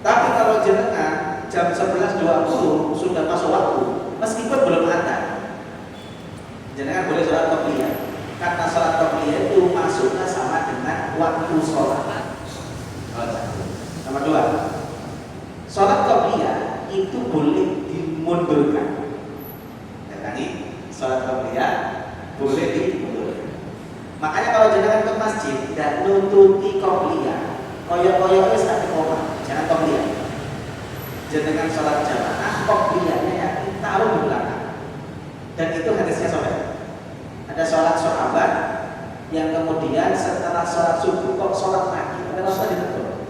Tapi kalau jenengan jam 11.20 sudah masuk waktu meskipun belum ada, jenengan boleh sholat qobliyah karena sholat qobliyah itu masuknya sama dengan waktu sholat. Nomor 2, sholat qobliyah itu boleh dimundurkan. Sholat qobliyah boleh dimundurkan. Makanya kalau jenengan ke masjid dan nututi qobliyah, koyok-koyok wis tak koma, jangan qobliyah. Jenengan sholat jamaah, qobliyahnya ya taruh di belakang. Dan itu hadisnya saudara. Ada sholat sahabat yang kemudian setelah sholat subuh kok sholat lagi, ada Rasul ditegur.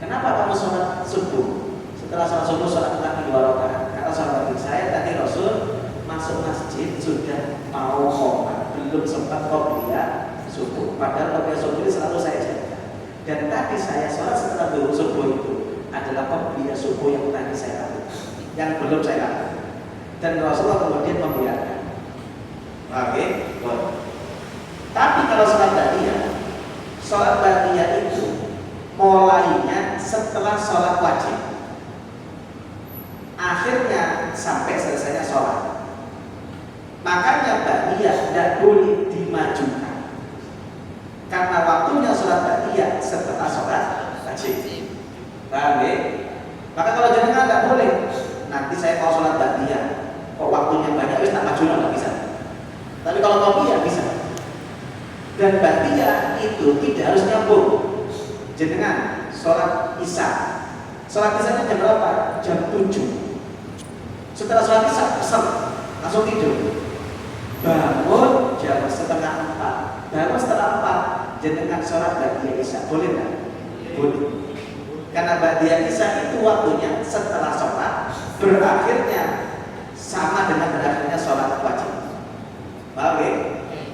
Kenapa kamu sholat subuh? Setelah sholat subuh sholat lagi 2 rakaat. Kata sahabat saya tadi Rasul masuk masjid sudah mau qomat, belum sempat qobliyah subuh. Padahal qobliyah subuh ini selalu saya jaga. Dan tadi saya sholat setelah dulu subuh itu adalah qobliyah subuh yang tadi saya lakukan, yang belum saya lakukan. Dan Rasulullah kemudian membiarkan. Oke, tapi kalau sholat ba'diyah itu mulainya setelah sholat wajib, akhirnya sampai selesainya sholat. Makanya ba'diyah tidak boleh dimajukan karena waktunya sholat ba'diyah setelah sholat wajib. Paham ya? Maka kalau jenengan tidak boleh, nanti saya mau sholat ba'diyah kok waktunya banyak, wis tak maju nggak bisa. Tapi kalau qobliyah bisa. Dan ba'diyah itu tidak harus nyambung. Jenengan sholat isya, sholat isya jam berapa? Jam 7. Setelah sholat isya kesel, langsung tidur. Bangun jam 3:30. Baru setelah 4 jenengan sholat ba'diyah isya, boleh nggak? Boleh. Karena ba'diyah isya itu waktunya setelah sholat, berakhirnya sama dengan berakhirnya sholat wajib. Paham ya?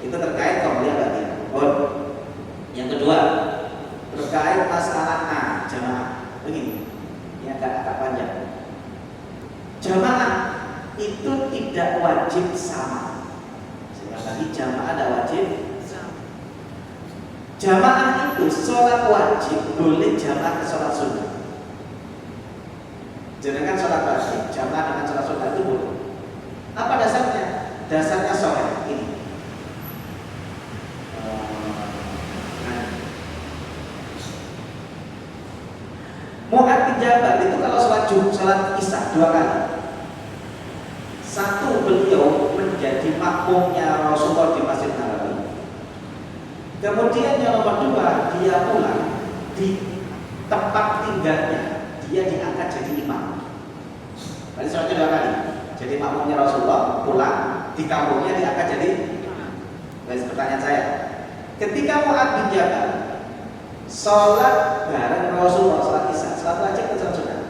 Itu terkait qabliyah ba'diyah. Yang kedua, terkait masalah jamaah. Begini, ini agak panjang. Jamaah itu tidak wajib sama. Sekali lagi, jamaah tidak wajib. Jamaah itu sholat wajib boleh jamaah ke sholat sunnah. Jangan sholat wajib jamaah dengan sholat sunnah itu boleh. Apa dasarnya? Dasarnya sholat ini. Mu'adz bin Jabal itu kalau sholat isya 2 kali. Satu, beliau menjadi makmumnya Rasulullah di Masjid Nabawi. Kemudian yang nomor 2, dia pulang di tempat tinggalnya, dia diangkat jadi imam. Tadi sholatnya 2 kali. Jadi makmumnya Rasulullah, pulang di kampungnya diangkat jadi. Pertanyaan saya, ketika Mu'adz bin Jabal sholat bareng Rasulullah, sholat isya, sholat wajib atau sholat sunnah?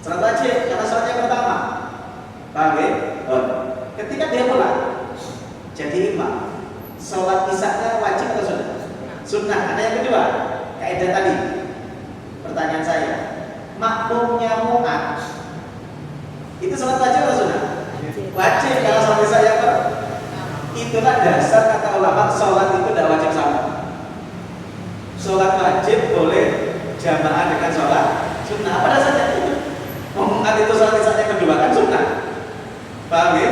Sholat wajib, karena sholat yang pertama. Paham ya? Ketika dia pulang jadi imam, sholat isya wajib atau sunnah? Sunnah. Ada yang kedua, kaidah tadi. Pertanyaan saya, makmumnya Mu'adz itu sholat wajib atau sunnah? Wajib. Kalau sholat isya yang itulah dasar kata ulama, sholat itu tidak wajib sama. Sholat wajib boleh jamaah dengan sholat sunnah. Apa dasarnya itu? Mu'adz itu sholat isya yang kedua kan sunnah. Paham ya?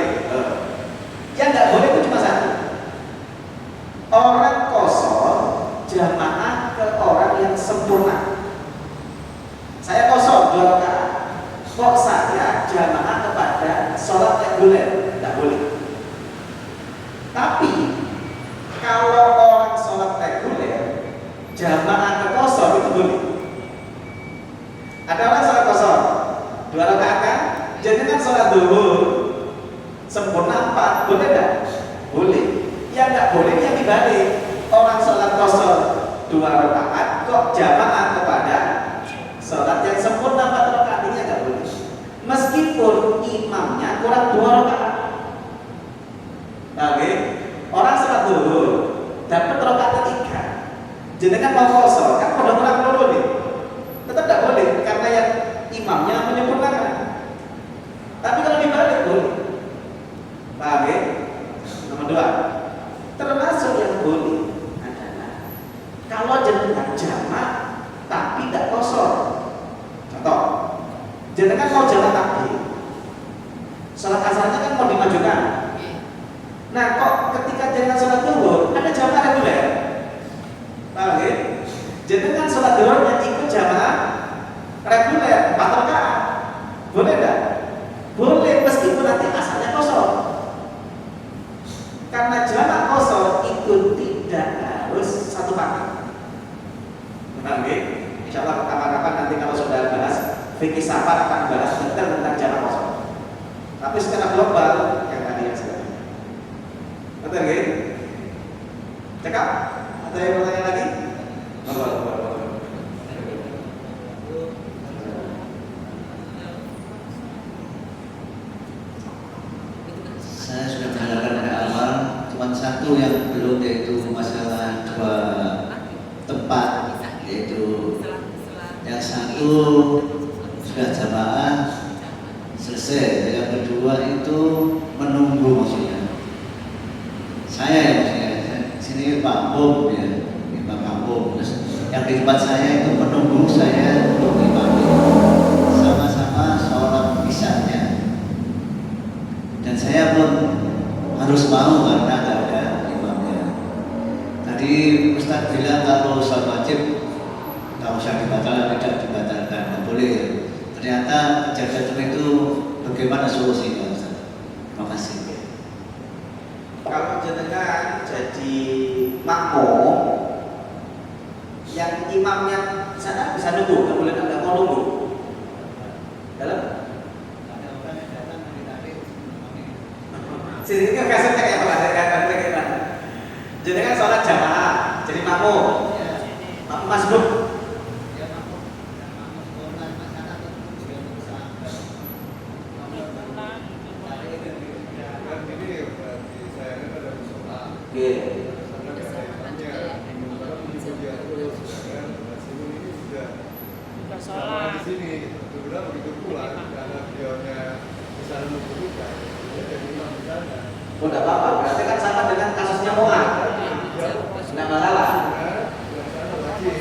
Yang nggak boleh itu cuma satu. Orang kosor jamaah ke orang yang sempurna. Saya kosor 2 rakaat, kok saya jamaah kepada sholat yang boleh? Tidak boleh. Tapi kalau orang sholat reguler jamaah ke kosor itu boleh. Ada orang sholat kosor 2 rakaat kan? Jadi kan sholat zuhur sempurna 4, boleh enggak? Boleh. Yang enggak boleh yang dibalik. Orang sholat kosor 2 rakaat kok jamaah kepada sholat yang sempurna 4 rakaat, ini enggak boleh. Meskipun imamnya kurang 2 rakaat. Oke. Orang sholat zuhur dapat rakaat ketiga. Jenengan mau kosor kan pada kurang loro nih. Tetap enggak boleh karena yang imamnya menyempurnakan. Tapi kalau dibalik boleh. Paham ya? Nomor 2, termasuk yang boleh adalah kalau jenengan jamak tapi tidak kosor. Contoh, jenengan mau jamak takbir, sholat asarnya kan mau dimajukan. Nah kok ketika jenengan sholat zuhur ada jamak reguler, paham ya? Jenengan sholat zuhurnya ikut jamak reguler 4 rakaat, boleh enggak? Boleh, meskipun nanti asalnya kosor. Karena jamak kosor itu tidak harus satu paket. Paham ya? Insya Allah kapan-kapan nanti kalau sudah bahas fikih safar akan bahas detail tentang jamak kosor. Tapi secara global yang tadi yang saya betul ya? Cekap? Ada yang bertanya lagi? Saya sudah mengatakan dari awal, cuma satu yang belum, yaitu masalah 2 tempat, yaitu yang satu sudah jamaah selesai, yang kedua itu menunggu maksudnya. Saya ya maksudnya, sini Pak Bom ya, Pak Bom. Terus yang di tempat saya itu menunggu saya untuk imami, sama-sama sholat isyanya. Dan saya pun harus mau karena tidak ada imamnya. Tadi Ustaz bilang kalau sholat wajib tak usah dibatalkan, tidak dibatalkan, tidak boleh. Ternyata kejadian itu bagaimana solusinya Ustaz? Terima kasih. Kalau jenengan jadi makmum, yang imamnya sana bisa nunggu, nggak boleh nggak mau nunggu. Dalam sini kan kasetnya kayak apa? Ada gimana? Jenengan sholat jamaah, jadi makmum, makmum masbuk. sini gitu. Kemudian begitu pulang karena beliaunya misalnya membutuhkan, dia jadi imam di sana. Oh, tidak apa-apa. Berarti kan sama dengan kasusnya Mu'ad. Tidak masalah. Yang sana wajib.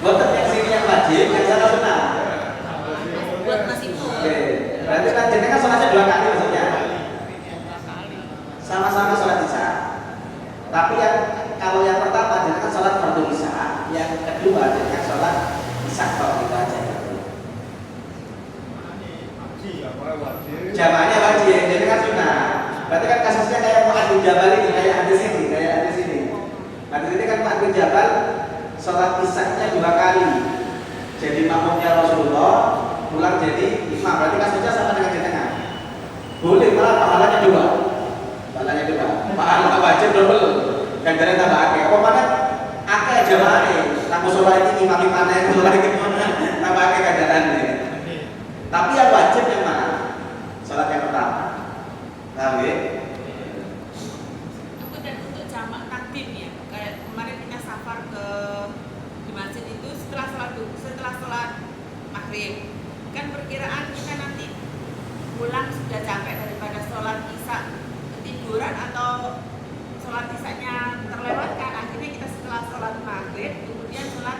Buat yang sini yang wajib, yang sana sunnah. Buat masimu. Oke. Berarti kan jadi kan sholatnya 2 kali maksudnya. Sama-sama sholat isya. Tapi yang kalau yang pertama jadi kan sholat fardu isya, yang kedua jadi kan sholat isya kalau kita aja. Jamaahnya wajib, jadi kan sunnah. Berarti kan kasusnya kayak Mu'ad bin Jabal ini, kayak hadis ini. Hadis ini kan Mu'ad bin Jabal sholat isya-nya 2 kali. Jadi makmumnya Rasulullah, pulang jadi imam. Berarti kasusnya sama dengan jenengan. Boleh malah pahalanya 2. Pahala wajib double. Ganjaran tambah akeh. Apa mana? Akeh jamaahnya. Nang sholat ini imam mana yang mulai gimana? Tambah akeh ganjaran ini. Tapi yang wajib yang mana? Sholat yang pertama. Tahu ya? Dan untuk jamak takdim ya, kayak kemarin kita safar di masjid itu setelah sholat maghrib, kan perkiraan kita nanti pulang sudah capek daripada sholat isya ketiduran atau sholat isya-nya terlewatkan, akhirnya kita setelah sholat maghrib kemudian sholat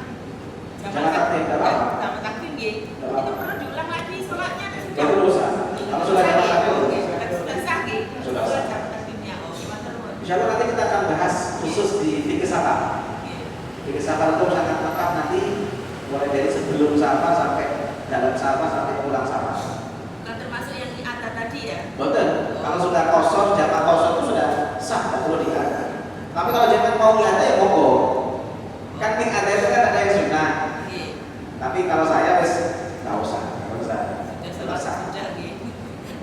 jamak takdim ya, itu perlu diulang lagi sholatnya atau sudah? Itu usah. Kalau sudah jamak takdim sudah sah gitu. Sudah sah. Jamak takdimnya, oh gimana terus? Insya Allah nanti kita akan bahas khusus di fikih safar. Fikih safar itu sangat lengkap nanti, mulai dari sebelum safar sampai dalam safar sampai pulang safar. Bukan termasuk yang di atas tadi ya? Betul. Kalau sudah kosong, jamak kosong itu sudah sah, tidak perlu diada. Tapi kalau jangan mau diada ya monggo. Kan yang ada itu kan ada yang sunnah. Tapi kalau saya wis nggak usah, Sudah sah. sudah gitu.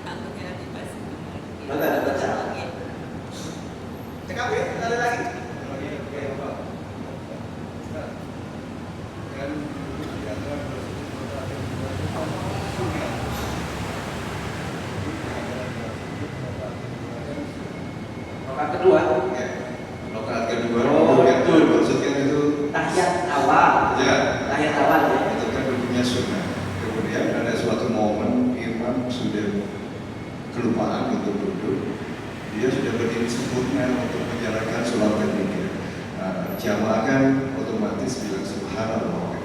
Takutnya nanti pas. Betul. TKW, ada lagi? Rokaat kedua. Rokaat kedua. Oh, betul. Maksudnya itu Tahiyat awal. ya. Tahiyat awal ya. Itu kan hukumnya sunnah. Kemudian ada suatu momen imam sudah kelupaan untuk duduk, dia sudah berdiri sempurna untuk menjalankan sholat ketiga. Jamaah kan otomatis bilang subhanallah.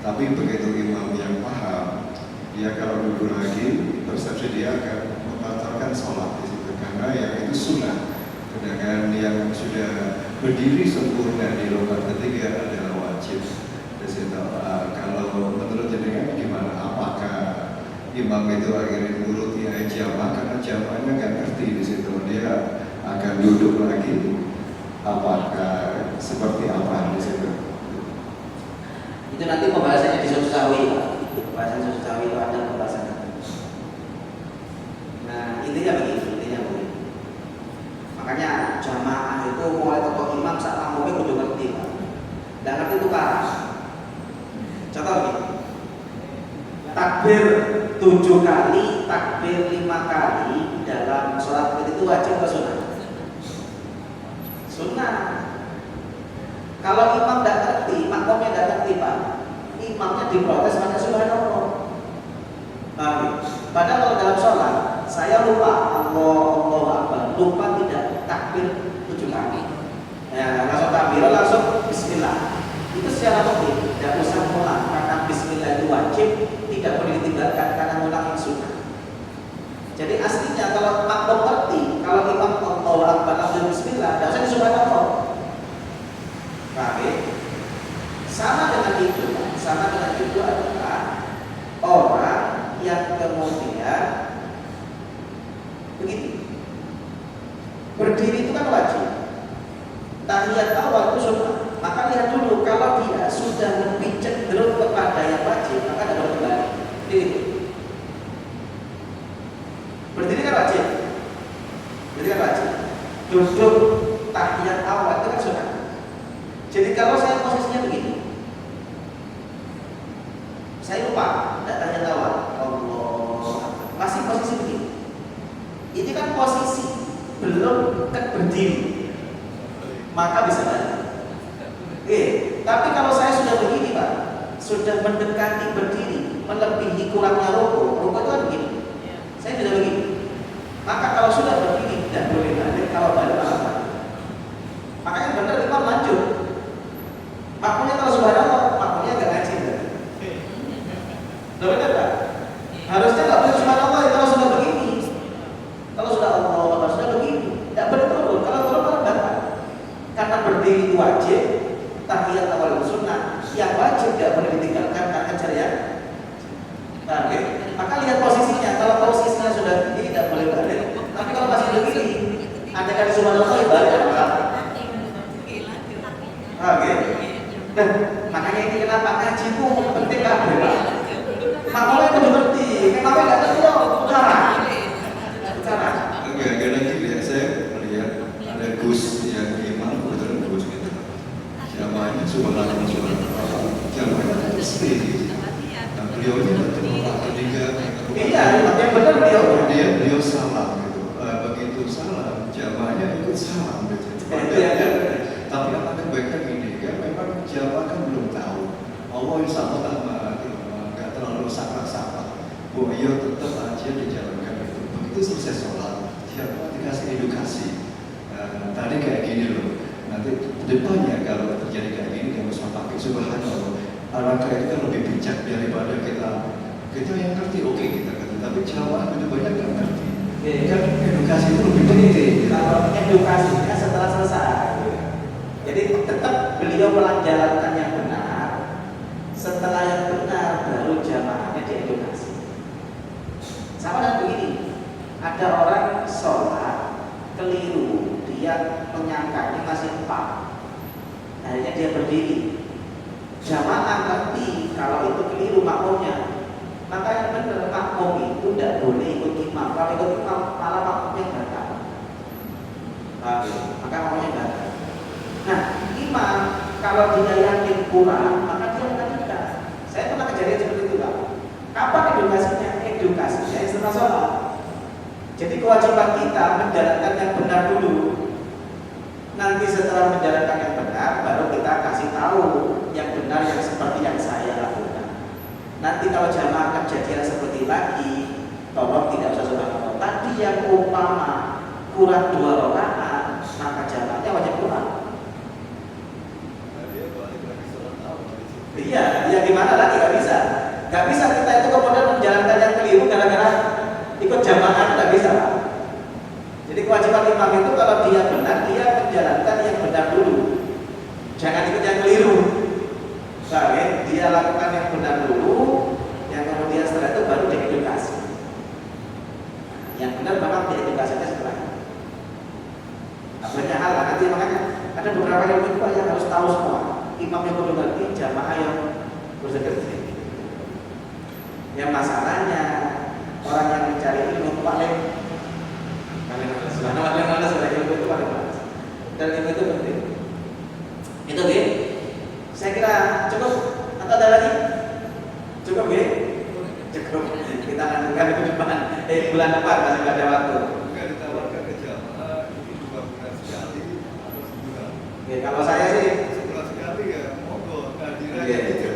Tapi begitu imam yang paham, dia kalau duduk lagi persepsi dia akan membatalkan sholat di situ karena yang itu sunnah. Sedangkan yang sudah berdiri sempurna di rokaat ketiga adalah wajib. Kalau menurut jenengan gimana? Apakah imam itu akhirnya menuruti jamaah karena jamaahnya nggak ngerti di situ, dia akan duduk lagi? Apakah seperti apa di situ? Itu nanti pembahasannya di Suatu Sawi. Pembahasan Suatu Sawi itu ada pembahasannya. Nah, intinya begitu. Makanya jamaah itu mulai tokoh imam saat makmumnya kudu ngerti, Pak. Nggak ngerti itu karas. Contoh begini. Takbir 7 kali, takbir 5 kali dalam sholat itu wajib atau sunnah? Sunnah. Kalau imam tidak ngerti, makmumnya tidak ngerti, Pak, imamnya diprotes pada subhanallah. Padahal kalau dalam sholat saya lupa Allahu Akbar, lupa tidak takbir 7 kali. Ya, langsung takbir, langsung bismillah. Itu secara fikih tidak usah ngulang karena bismillah itu wajib, tidak boleh ditinggalkan karena ngulang yang sunnah. Jadi aslinya kalau makmum ngerti, kalau imam Allahu Akbar langsung bismillah, tidak usah disubhanallah. Paham ya? Sama dengan itu adalah orang yang kemudian begini, berdiri itu kan wajib, tahiyat awal itu sunnah. Maka lihat dulu, kalau dia sudah lebih cenderung kepada yang wajib, maka tidak boleh kembali. Gitu. Berdiri kan wajib, duduk tahiyat awal itu kan sunnah. Jadi kalau saya posisinya begini, saya lupa, tidak tahiyat awal, Allah, masih posisi begini. Ini kan posisi belum berdiri, maka bisa balik. Tapi kalau saya sudah begini, Pak, sudah mendekati berdiri, seperti kurangnya ruko itu kan begini. Saya bisa begini. Maka kalau sudah begini tidak boleh balik, kalau balik malah balik. Makanya benar imam lanjut. Makmumnya kalau subhanallah, makmumnya nggak ngaji. Benar tak? Harusnya nggak boleh subhanallah kalau sudah begini. Kalau sudah Allah, kalau sudah begini, tidak boleh turun. Kalau turun malah batal. Karena berdiri itu wajib, tahiyat awal sunnah. Yang wajib tidak boleh ditinggalkan karena jariah. Nah, maka lihat posisinya. Kalau posisinya sudah begini tidak boleh balik. Tapi kalau masih begini, ada kali subhanallah balik apa? Oke. Nah, makanya ini kenapa ngaji itu penting kan? Makanya itu ngerti. Kenapa nggak tahu cara? Kadang-kadang gini ya, saya melihat ada Gus yang imam, kebetulan Gus gitu. Jamaahnya subhanallah, jamaahnya pasti. Nah, beliau ini ketiga. Iya, yang benar Beliau salam gitu. Begitu salam, jamaahnya ikut salam gitu. Tapi apa kebaikan ini kan memang jamaah kan belum tahu. Allah insya Allah nggak terlalu saklek-saklek. Iya tetap aja dijalankan itu. Begitu selesai sholat, jamaah dikasih edukasi. Tadi kayak gini loh. Nanti depannya kalau terjadi kayak gini kamu usah pakai subhanallah. Alangkah itu kan lebih bijak daripada kita yang ngerti. Oke, kita ngerti. Tapi jamaah itu banyak nggak ngerti. Kan edukasi itu lebih penting. Kalau edukasinya setelah selesai. Jadi tetap beliau menjalankan yang benar. Setelah yang benar baru jamaahnya diedukasi. Sama dengan begini, ada orang sholat keliru, dia menyangkanya masih 4. Akhirnya dia berdiri. Jamaah ngerti kalau itu keliru makmumnya. Maka yang benar makmum itu tidak boleh ikut imam. Kalau ikut imam malah makmumnya batal. Maka makmumnya batal. Nah, imam kalau dia yakin kurang, maka dia mengajukan. Saya pernah kejadian seperti itu, Pak. Kapan edukasinya? Edukasinya setelah sholat. Jadi kewajiban kita menjalankan yang benar dulu. Nanti setelah menjalankan yang benar, baru kita kasih tahu yang benar yang seperti yang saya lakukan. Nanti kalau jamaah kejadian seperti lagi, tolong tidak usah subhanallah. Tadi yang umpama kurang 2 rakaat, maka jamaahnya wajib kurang. Iya, ya gimana lagi, gak bisa. Gak bisa kita itu kemudian menjalankan yang keliru gara-gara ikut jamaah, gak bisa. Jadi kewajiban imam itu kalau dia benar, dia menjalankan yang benar dulu. Jangan ikut yang keliru. Baik, dia lakukan yang benar dulu, yang kemudian setelah itu baru diedukasi. Yang benar memang diedukasinya setelah itu. Banyak hal lah, nanti makanya ada beberapa yang itu yang harus tahu semua. Imam yang perlu ngerti, jamaah yang bersegera. Yang masalahnya orang yang mencari ilmu paling malas sudah ilmu itu paling malas. Dan ilmu itu penting. Itu gitu. Saya kira cukup atau ada lagi? Cukup ya? Cukup. Kita lanjutkan ke depan. Bulan depan masih ada waktu. Enggak ditawarkan ke jamaah ini 2 bulan sekali atau sebulan. Oke, kalau saya sih Sebulan sekali ya monggo kehadiran Oke. gitu.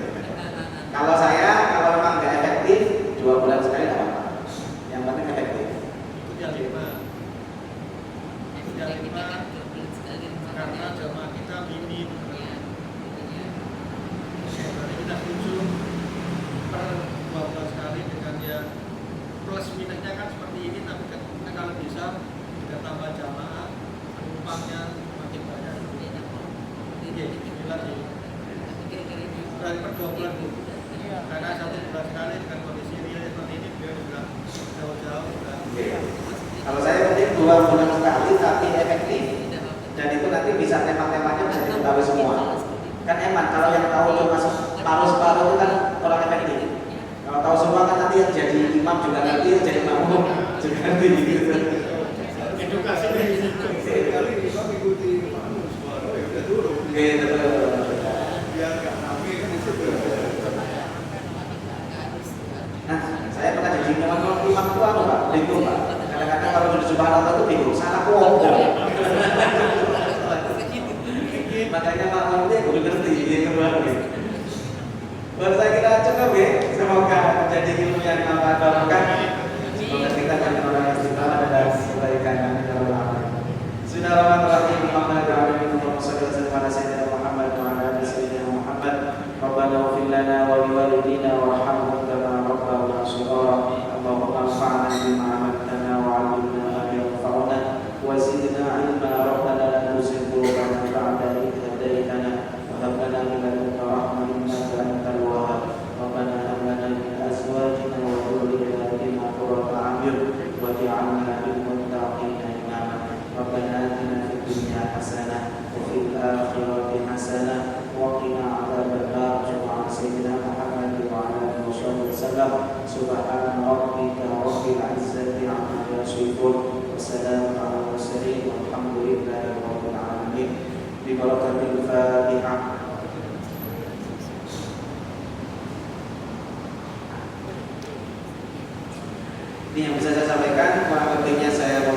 Kalau saya, kalau memang nggak efektif, 2 bulan sekali nggak apa-apa. Yang penting efektif. Itu yang 5. Itu yang 5 karena jamaah kita minim. Oke, berarti kita setuju per 2 bulan sekali dengan ya plus minusnya kan seperti ini, tapi kalau bisa juga tambah jamaah, penumpangnya makin banyak. Iya, bismillah sih. Berarti per 2 bulan Bu. Karena 1 bulan sekali dengan kondisi real seperti ini dia juga jauh-jauh sudah. Oke. Kalau saya penting 2 bulan sekali tapi efektif, dan itu nanti bisa tema-temanya bisa diketahui semua. Kan eman kalau yang tahu cuma separuh-separuh itu kan kurang efektif. Kalau tahu semua kan nanti yang jadi imam juga ngerti, yang jadi makmum juga ngerti gitu. Edukasi dari situ. Sekali imam ikuti imam suara ya udah turun. Gitu. Biar nggak rame kan di situ. Nah, saya pernah jadi imam itu apa Pak? Bingung Pak. Kadang-kadang kalau sudah subhanallah itu bingung, salah kuopo. Makanya makmum itu kudu ngerti gitu. Buat saya kira cukup ya. Semoga menjadi ilmu yang Subhana rabbika rabbil izzati amma yasifun wa salamun alal mursalin walhamdulillahi rabbil alamin. Bi barakatil Fatihah. Ini yang bisa saya sampaikan, kurang lebihnya saya